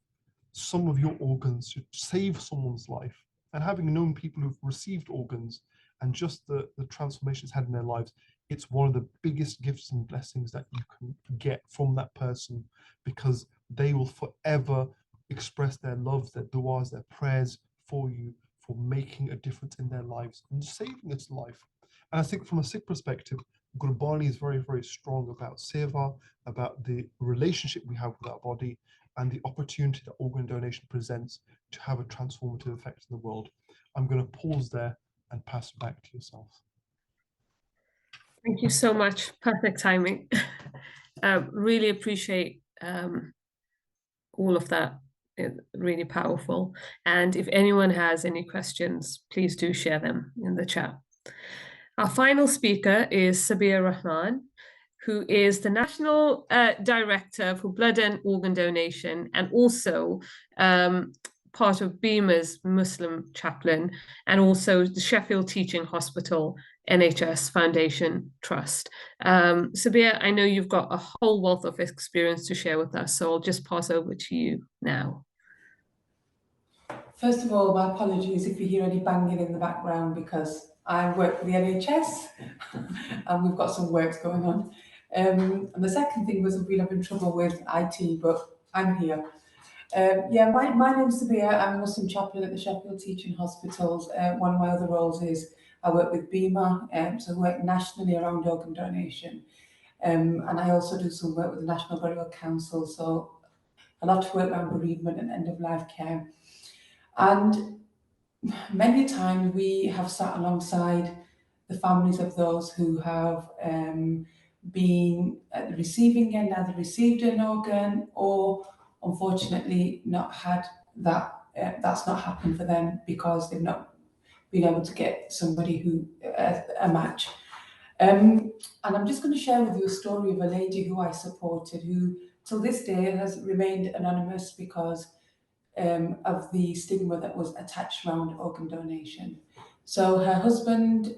some of your organs to save someone's life, and having known people who've received organs and just the transformation it's had in their lives, it's one of the biggest gifts and blessings that you can get from that person, because they will forever express their love, their du'as, their prayers for you, for making a difference in their lives and saving its life. And I think from a Sikh perspective, Gurbani is very, very strong about seva, about the relationship we have with our body, and the opportunity that organ donation presents to have a transformative effect in the world. I'm going to pause there and pass it back to yourself. Thank you so much. Perfect timing. Really appreciate all of that. Really powerful. And if anyone has any questions, please do share them in the chat. Our final speaker is Sabir Rahman, who is the National Director for Blood and Organ Donation, and also part of BEMA's Muslim Chaplain, and also the Sheffield Teaching Hospital NHS Foundation Trust. Sabir, I know you've got a whole wealth of experience to share with us, so I'll just pass over to you now. First of all, my apologies if you hear any banging in the background, because I work for the NHS and we've got some works going on. And the second thing was we're having trouble with IT, but I'm here. My name's Sabir. I'm a Muslim chaplain at the Sheffield Teaching Hospitals. One of my other roles is I work with BEMA, so I work nationally around organ donation. And I also do some work with the National Burial Council, so a lot of work around bereavement and end-of-life care. And many times we have sat alongside the families of those who have been at the receiving end, either received an organ or unfortunately not had that, that's not happened for them because they've not been able to get somebody who, a match. And I'm just going to share with you a story of a lady who I supported, who till this day has remained anonymous because of the stigma that was attached around organ donation. So her husband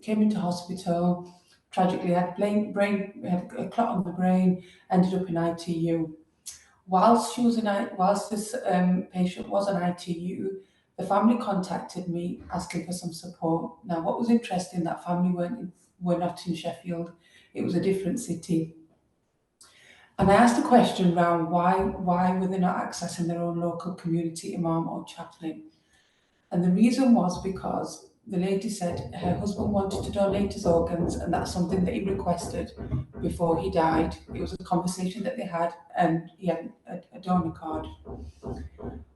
came into hospital, tragically had had a clot on the brain, ended up in ITU. Whilst this patient was in ITU, the family contacted me asking for some support. Now, what was interesting, that family were not in Sheffield; it was a different city. And I asked a question around why were they not accessing their own local community imam or chaplain? And the reason was because the lady said her husband wanted to donate his organs, and that's something that he requested before he died. It was a conversation that they had, and he had a donor card.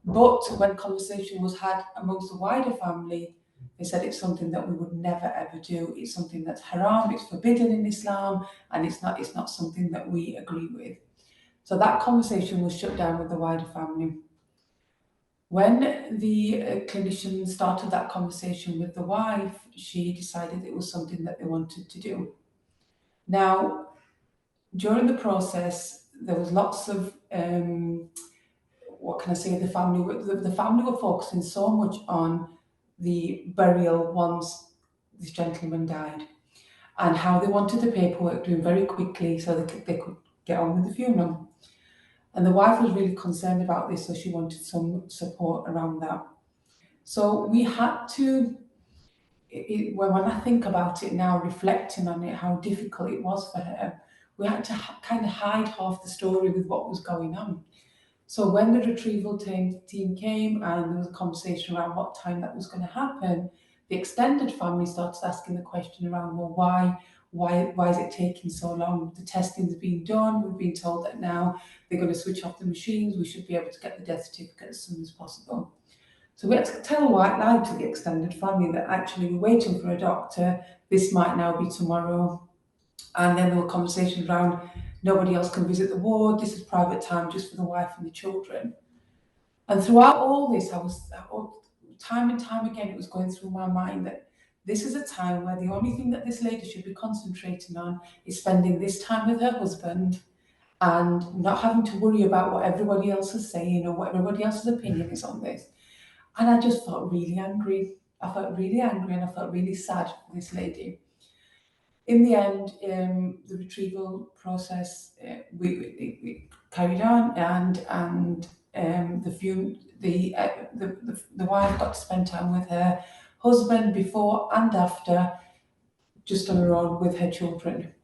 But when conversation was had amongst the wider family, they said it's something that we would never ever do. It's something that's haram, it's forbidden in Islam, and it's not something that we agree with. So that conversation was shut down with the wider family. When the clinician started that conversation with the wife, she decided it was something that they wanted to do. Now, during the process, there was lots of, what can I say, the family were focusing so much on the burial once this gentleman died, and how they wanted the paperwork doing very quickly so they could get on with the funeral. And the wife was really concerned about this, so she wanted some support around that. So we had to, when I think about it now, reflecting on it, how difficult it was for her, we had to kind of hide half the story with what was going on. So when the retrieval team came and there was a conversation around what time that was going to happen, the extended family started asking the question around, well, why is it taking so long? The testing's been done. We've been told that now they're going to switch off the machines. We should be able to get the death certificate as soon as possible. So we had to tell a white lie to the extended family that actually we're waiting for a doctor. This might now be tomorrow. And then there were conversations around nobody else can visit the ward. This is private time just for the wife and the children. And throughout all this, time and time again, it was going through my mind that this is a time where the only thing that this lady should be concentrating on is spending this time with her husband and not having to worry about what everybody else is saying or what everybody else's opinion is on this. And I just felt really angry. I felt really angry and I felt really sad for this lady. In the end, the retrieval process we carried on, and the wife got to spend time with her husband before and after, just on her own with her children.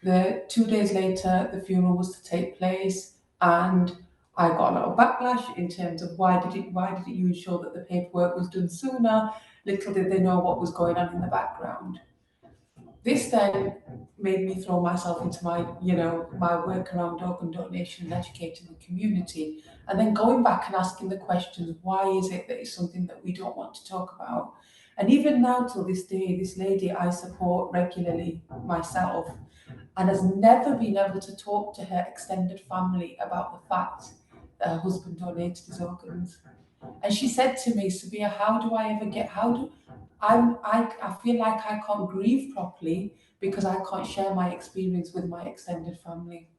2 days later, the funeral was to take place, and I got a lot of backlash in terms of why did you ensure that the paperwork was done sooner? Little did they know what was going on in the background. This then made me throw myself into my work around organ donation and educating the community, and then going back and asking the questions, why is it that it's something that we don't want to talk about? And even now, till this day, this lady I support regularly myself, and has never been able to talk to her extended family about the fact that her husband donated his organs. And she said to me, Sabia, I feel like I can't grieve properly because I can't share my experience with my extended family.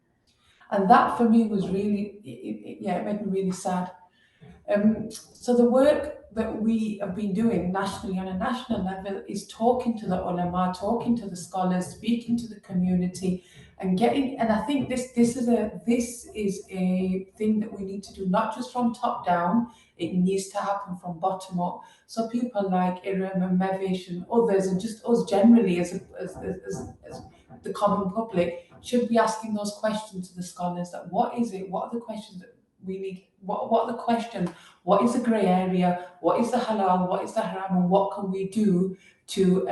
And that for me was really, it made me really sad. So the work that we have been doing nationally on a national level is talking to the ulama, talking to the scholars, speaking to the community, and I think this is a thing that we need to do, not just from top down. It needs to happen from bottom up. So people like Iram and Mevish and others, and just us generally as the common public, should be asking those questions to the scholars. That what is it? What are the questions that we need? What are the questions? What is the grey area? What is the halal? What is the haram? And what can we do to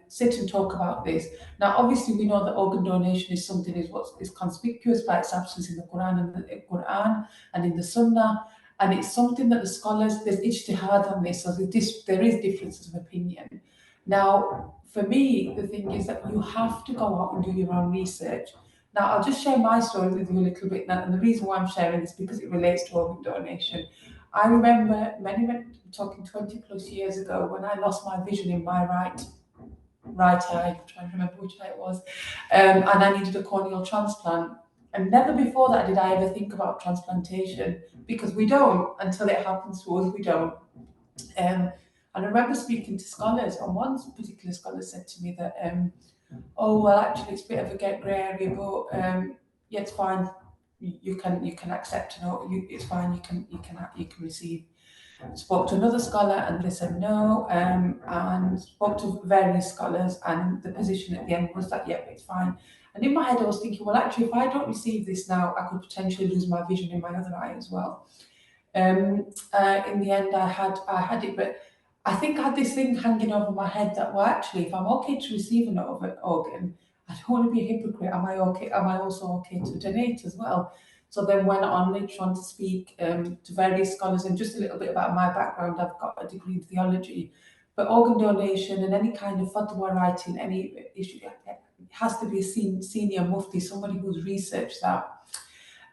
sit and talk about this? Now, obviously, we know that organ donation is something is conspicuous by its absence in the Quran and in the Sunnah, and it's something that the scholars, there's ijtihad on this, so there is differences of opinion. Now, for me, the thing is that you have to go out and do your own research. Now, I'll just share my story with you a little bit now, and the reason why I'm sharing this because it relates to organ donation. I remember talking 20 plus years ago when I lost my vision in my right eye, I'm trying to remember which eye it was, and I needed a corneal transplant. And never before that did I ever think about transplantation, because we don't until it happens to us. We don't. And I remember speaking to scholars, and one particular scholar said to me that, oh well, actually it's a bit of a grey area, but yeah, it's fine. You can accept, it's fine. You can receive. Spoke to another scholar and they said no, and spoke to various scholars, and the position at the end was that, yeah, it's fine. And in my head I was thinking, well, actually, if I don't receive this now, I could potentially lose my vision in my other eye as well. In the end, I had it, but I think I had this thing hanging over my head that, well, actually, if I'm okay to receive an organ, I don't want to be a hypocrite. Am I okay? Am I also okay to donate as well? So then went on later on to speak to various scholars, and just a little bit about my background. I've got a degree in theology, but organ donation and any kind of fatwa writing, any issue, it has to be a senior mufti, somebody who's researched that.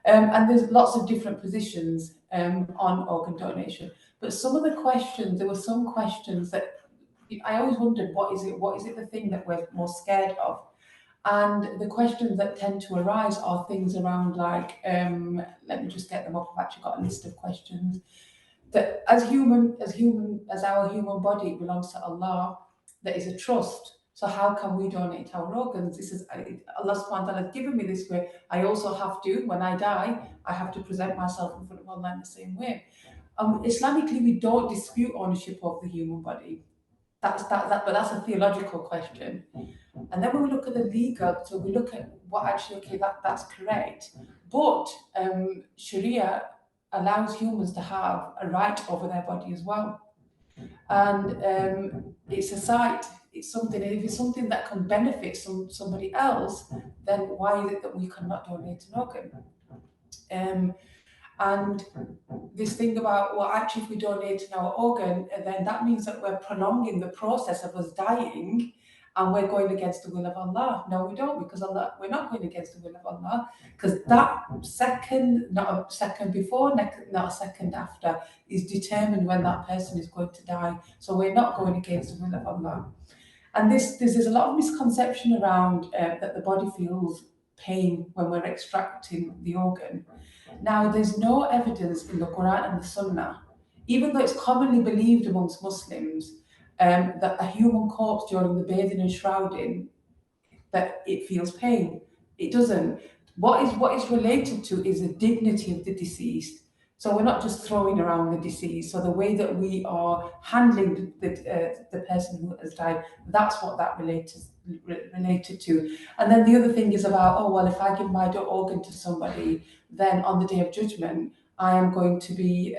And there's lots of different positions on organ donation. But some of the questions, there were some questions that I always wondered, what is it the thing that we're more scared of? And the questions that tend to arise are things around like, let me just get them up. I've actually got a list of questions. That as our human body belongs to Allah, there is a trust. So how can we donate our organs? This is Allah subhanahu wa ta'ala has given me this way. I also have to, when I die, I have to present myself in front of Allah in the same way. Islamically, we don't dispute ownership of the human body. But that's a theological question. And then when we look at the legal, so we look at what actually, okay, that's correct. But Sharia allows humans to have a right over their body as well. And it's a site, it's something, and if it's something that can benefit somebody else, then why is it that we cannot donate an organ? And this thing about, well, actually, if we donate our organ, then that means that we're prolonging the process of us dying, and we're going against the will of Allah. No, we don't, because we're not going against the will of Allah, because that second, not a second before, not a second after, is determined when that person is going to die. So we're not going against the will of Allah. And there's a lot of misconception around that the body feels pain when we're extracting the organ. Now, there's no evidence in the Quran and the Sunnah, even though it's commonly believed amongst Muslims that a human corpse during the bathing and shrouding, that it feels pain. It doesn't. What is related to is the dignity of the deceased. So we're not just throwing around the deceased. So the way that we are handling the person who has died, that's what that related to. And then the other thing is about, oh, well, if I give my organ to somebody, then on the Day of Judgment, I am going to be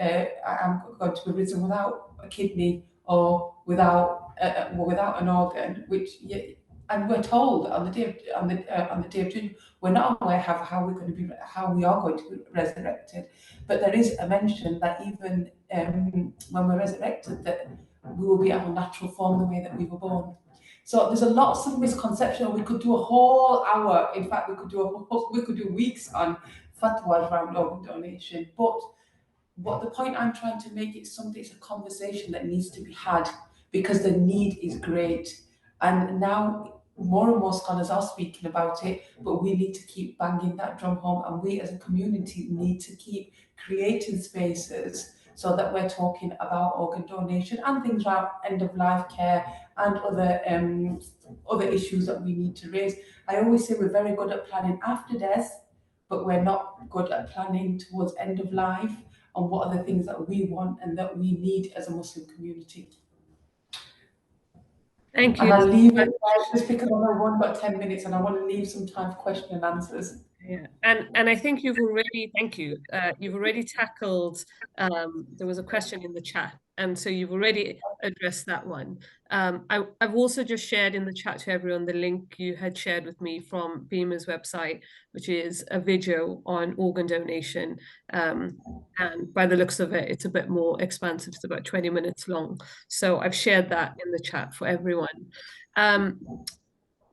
risen without a kidney or without an organ, and we're told on the day of Judgment, we're not aware how we are going to be resurrected. But there is a mention that even when we're resurrected, that we will be our natural form, the way that we were born. So there's a lot of misconception. We could do a whole hour. In fact, we could do weeks on fatwas around organ donation. But what the point I'm trying to make is it's a conversation that needs to be had, because the need is great. And now more and more scholars are speaking about it, but we need to keep banging that drum home, and we as a community need to keep creating spaces so that we're talking about organ donation and things like end-of-life care and other issues that we need to raise. I always say we're very good at planning after death, but we're not good at planning towards end of life and what are the things that we want and that we need as a Muslim community. Thank you. And I'll leave it just because I've only got 10 minutes and I want to leave some time for question and answers. Yeah, and I think you've already, thank you. You've already tackled, there was a question in the chat, and so you've already addressed that one. I've also just shared in the chat to everyone the link you had shared with me from BEMA's website, which is a video on organ donation. And by the looks of it, it's a bit more expansive. It's about 20 minutes long. So I've shared that in the chat for everyone.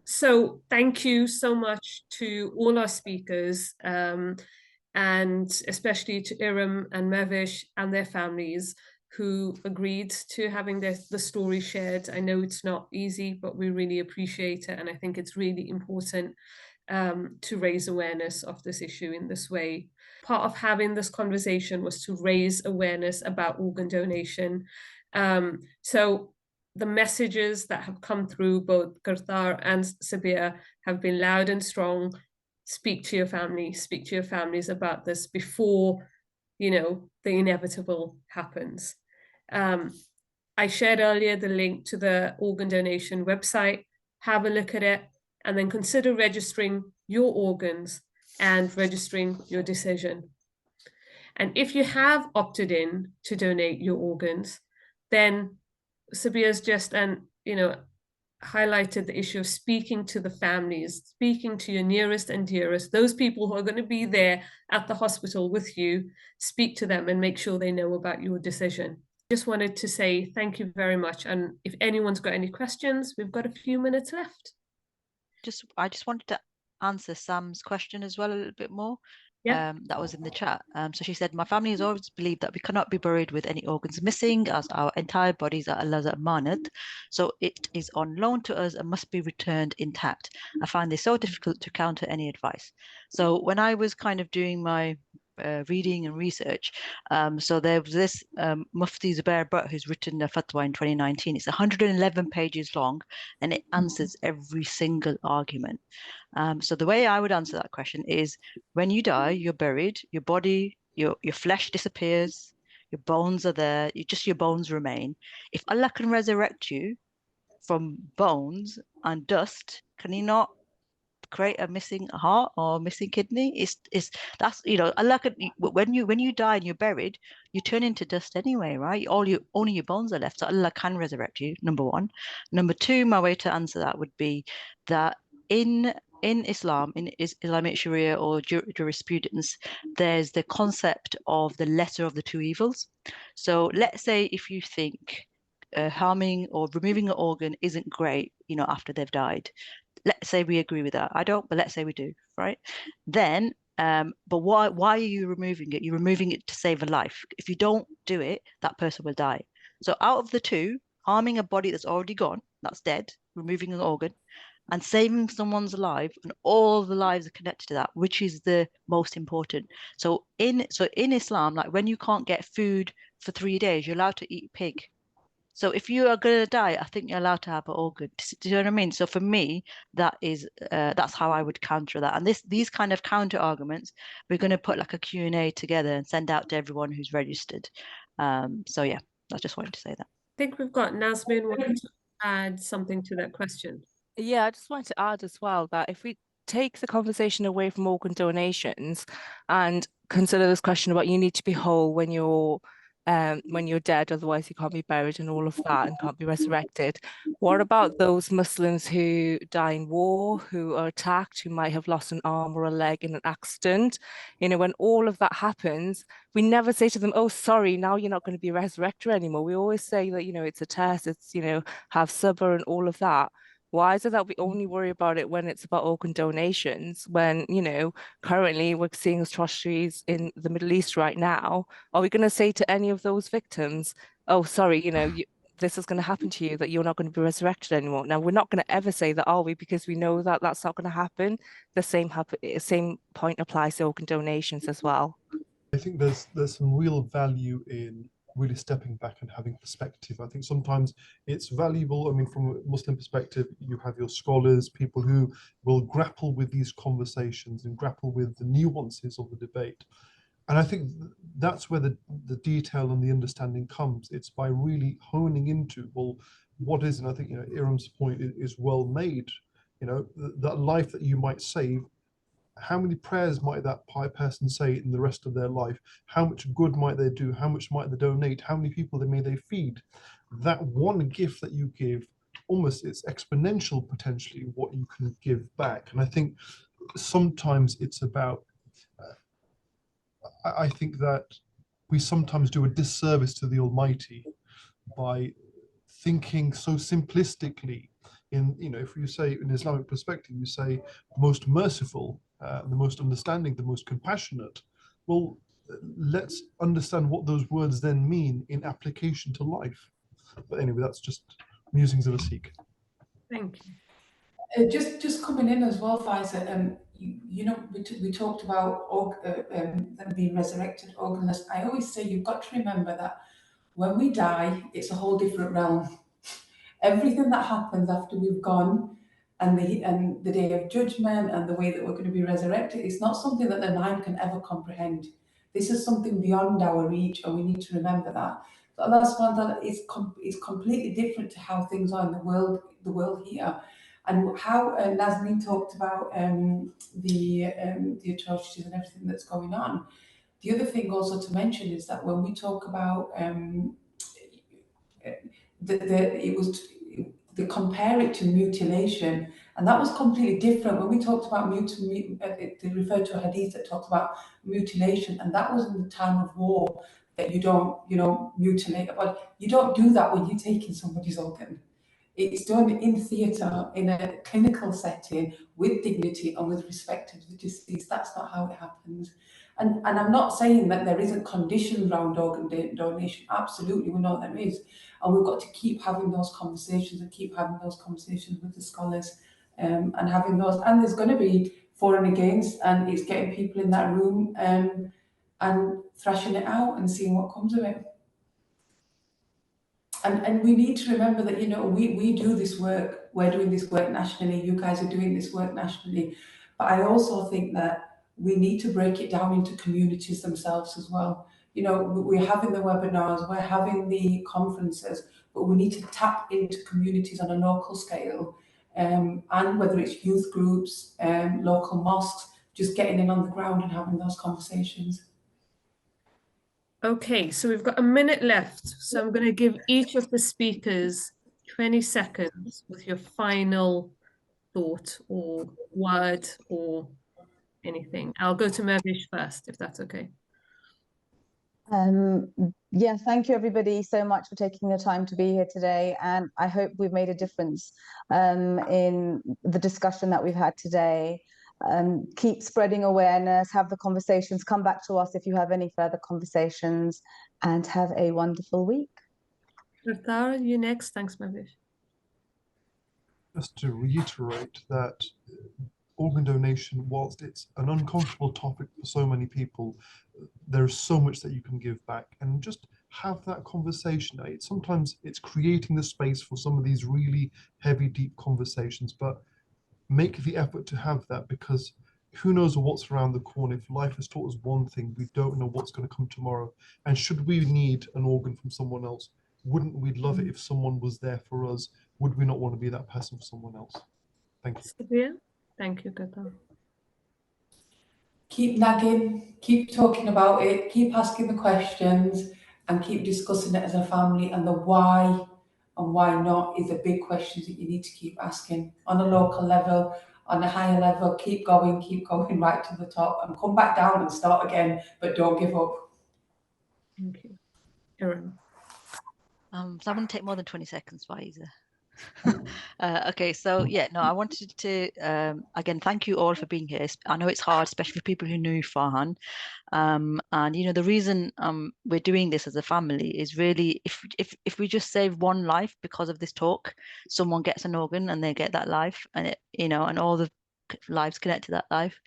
So thank you so much to all our speakers, and especially to Iram and Mevish and their families who agreed to having the story shared. I know it's not easy, but we really appreciate it, and I think it's really important. to raise awareness of this issue in this way. Part of having this conversation was to raise awareness about organ donation. So the messages that have come through both Kartar and Sabia have been loud and strong. Speak to your family, speak to your families about this before, you know, the inevitable happens. I shared earlier the link to the organ donation website. Have a look at it, and then consider registering your organs and registering your decision. And if you have opted in to donate your organs, then Sabia's just highlighted the issue of speaking to the families, speaking to your nearest and dearest, those people who are going to be there at the hospital with you. Speak to them and make sure they know about your decision. Just wanted to say thank you very much. And if anyone's got any questions, we've got a few minutes left. I just wanted to answer Sam's question as well a little bit more. Yeah. That was in the chat. So she said, my family has always believed that we cannot be buried with any organs missing, as our entire bodies are Allah's amanat. So it is on loan to us and must be returned intact. I find this so difficult to counter any advice. So when I was kind of doing my reading and research, so there was this Mufti Zubair Butt who's written a fatwa in 2019. It's 111 pages long, and it answers every single argument. So the way I would answer that question is, when you die, you're buried, your body, your flesh disappears, your bones are there, just your bones remain. If Allah can resurrect you from bones and dust, can he not create a missing heart or missing kidney? That's, you know, Allah could, when you die and you're buried, you turn into dust anyway, right? Only your bones are left. So Allah can resurrect you, number one. Number two, my way to answer that would be that in Islam, in Islamic Sharia or jurisprudence, there's the concept of the lesser of the two evils. So let's say if you think harming or removing an organ isn't great, you know, after they've died. Let's say we agree with that. I don't, but let's say we do, right? Then, but why are you removing it? You're removing it to save a life. If you don't do it, that person will die. So out of the two, harming a body that's already gone, that's dead, removing an organ, and saving someone's life, and all the lives are connected to that, which is the most important. So in Islam, like when you can't get food for 3 days, you're allowed to eat pig. So if you are going to die, I think you're allowed to have an organ. Do you know what I mean? So for me, that's how I would counter that. And these kind of counter arguments, we're going to put like a Q&A together and send out to everyone who's registered. So yeah, I just wanted to say that. I think we've got Nazmin wanting to add something to that question. Yeah, I just wanted to add as well that if we take the conversation away from organ donations and consider this question about you need to be whole when you're dead, otherwise you can't be buried and all of that and can't be resurrected. What about those Muslims who die in war, who are attacked, who might have lost an arm or a leg in an accident? You know, when all of that happens, we never say to them, oh, sorry, now you're not going to be resurrected anymore. We always say that, you know, it's a test, it's, you know, have sabr and all of that. Why is it that we only worry about it when it's about organ donations, when, you know, currently we're seeing atrocities in the Middle East right now? Are we going to say to any of those victims, oh, sorry, you know, this is going to happen to you, that you're not going to be resurrected anymore? Now, we're not going to ever say that, are we? Because we know that that's not going to happen. The same point applies to organ donations as well. I think there's some real value in really stepping back and having perspective. I think sometimes it's valuable. I mean, from a Muslim perspective, you have your scholars, people who will grapple with these conversations and grapple with the nuances of the debate. And I think that's where the detail and the understanding comes. It's by really honing into, well, what is, and I think, you know, Iram's point is well made, you know, that life that you might save, how many prayers might that person say in the rest of their life? How much good might they do? How much might they donate? How many people may they feed? That one gift that you give, almost it's exponential potentially what you can give back. And I think sometimes it's about, I think that we sometimes do a disservice to the Almighty by thinking so simplistically. In, you know, if you say in Islamic perspective, you say most merciful, the most understanding, the most compassionate. Well, let's understand what those words then mean in application to life. But anyway, that's just musings of a Sikh. Thank you. Just coming in as well, Faisal. You know, we talked about them being resurrected, organless. I always say you've got to remember that when we die, it's a whole different realm. Everything that happens after we've gone, and the day of judgment, and the way that we're going to be resurrected, it's not something that the mind can ever comprehend. This is something beyond our reach, and we need to remember that. So Allah subhanahu wa ta'ala is completely different to how things are in the world here. And how Nazneen talked about the atrocities and everything that's going on. The other thing also to mention is that when we talk about they compare it to mutilation, and that was completely different. When we talked about they referred to a hadith that talked about mutilation, and that was in the time of war, that you don't, mutilate. But you don't do that when you're taking somebody's organ. It's done in theatre, in a clinical setting, with dignity and with respect to the deceased. That's not how it happens. And I'm not saying that there isn't conditions around organ donation. Absolutely, we know there is. And we've got to keep having those conversations and keep having those conversations with the scholars, and having those. And there's going to be for and against, and it's getting people in that room and thrashing it out and seeing what comes of it. And we need to remember that, we do this work, we're doing this work nationally, you guys are doing this work nationally. But I also think that we need to break it down into communities themselves as well. We're having the webinars, we're having the conferences, but we need to tap into communities on a local scale, and whether it's youth groups, local mosques, just getting in on the ground and having those conversations. Okay, so we've got a minute left. So I'm going to give each of the speakers 20 seconds with your final thought or word or anything. I'll go to Mervish first, if that's okay. Yeah, thank you everybody so much for taking the time to be here today, and I hope we've made a difference in the discussion that we've had today. Keep spreading awareness, have the conversations, come back to us if you have any further conversations, and have a wonderful week. Tara, you next. Thanks, Mervish. Just to reiterate that organ donation, whilst it's an uncomfortable topic for so many people, there's so much that you can give back, and just have that conversation. Sometimes it's creating the space for some of these really heavy, deep conversations, but make the effort to have that, because who knows what's around the corner. If life has taught us one thing, we don't know what's going to come tomorrow. And should we need an organ from someone else, wouldn't we love it if someone was there for us? Would we not want to be that person for someone else? Thank you. Sophia? Thank you, Kata. Keep nagging, keep talking about it, keep asking the questions, and keep discussing it as a family. And the why and why not is a big question that you need to keep asking on a local level, on a higher level. Keep going right to the top, and come back down and start again, but don't give up. Thank you. Erin. So I'm going to take more than 20 seconds, Faiza. Okay, so yeah, no, I wanted to again thank you all for being here. I know it's hard, especially for people who knew Farhan, and the reason we're doing this as a family is really if we just save one life because of this talk, someone gets an organ and they get that life, and and all the lives connected to that life,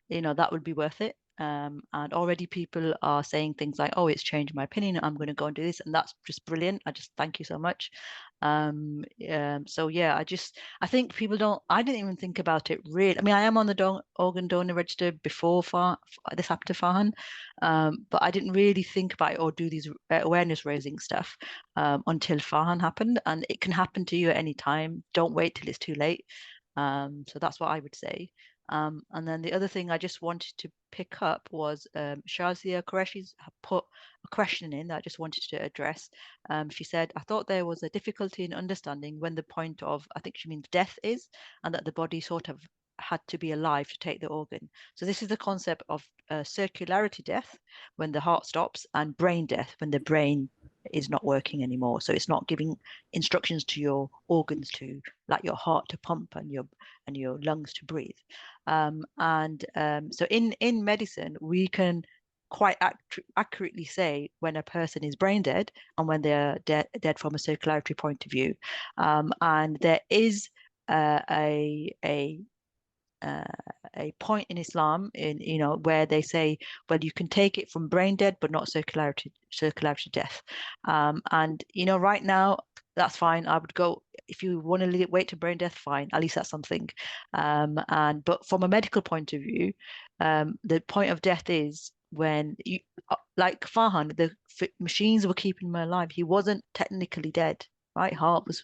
that would be worth it. And already people are saying things like, oh, it's changed my opinion, I'm going to go and do this, and that's just brilliant. I just thank you so much. So yeah, I think people I didn't even think about it really. I mean, I am on the organ donor register before this happened to Farhan, but I didn't really think about it or do these awareness raising stuff until Farhan happened. And it can happen to you at any time. Don't wait till it's too late. So that's what I would say. And then the other thing I just wanted to pick up was Shazia Qureshi's put a question in that I just wanted to address. She said, I thought there was a difficulty in understanding when the point of, I think she means death is, and that the body sort of had to be alive to take the organ. So this is the concept of circularity death, when the heart stops, and brain death, when the brain is not working anymore. So it's not giving instructions to your organs to, like your heart to pump and your lungs to breathe. So in medicine, we can quite accurately say when a person is brain dead and when they're dead from a circulatory point of view. And there is a point in Islam, where they say, well, you can take it from brain dead, but not circularity death. And right now, that's fine. I would go, if you want to wait to brain death, fine. At least that's something. But from a medical point of view, the point of death is when you, like Farhan, the machines were keeping him alive. He wasn't technically dead, right? Heart was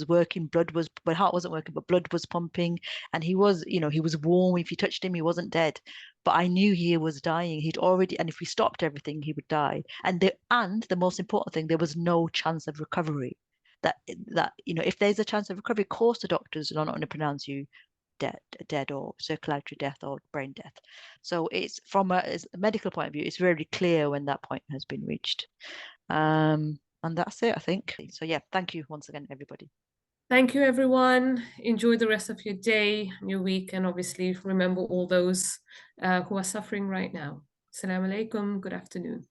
working, heart wasn't working, but blood was pumping, and he was warm. If you touched him, he wasn't dead. But I knew he was dying. He'd already, and if we stopped everything, he would die. And the most important thing, there was no chance of recovery. That if there's a chance of recovery, of course the doctors are not going to pronounce you dead or circulatory death or brain death. So it's from a medical point of view, it's very clear when that point has been reached. And that's it, I think. So yeah, thank you once again, everybody. Thank you, everyone. Enjoy the rest of your day, your week, and obviously remember all those who are suffering right now. Assalamu alaikum. Good afternoon.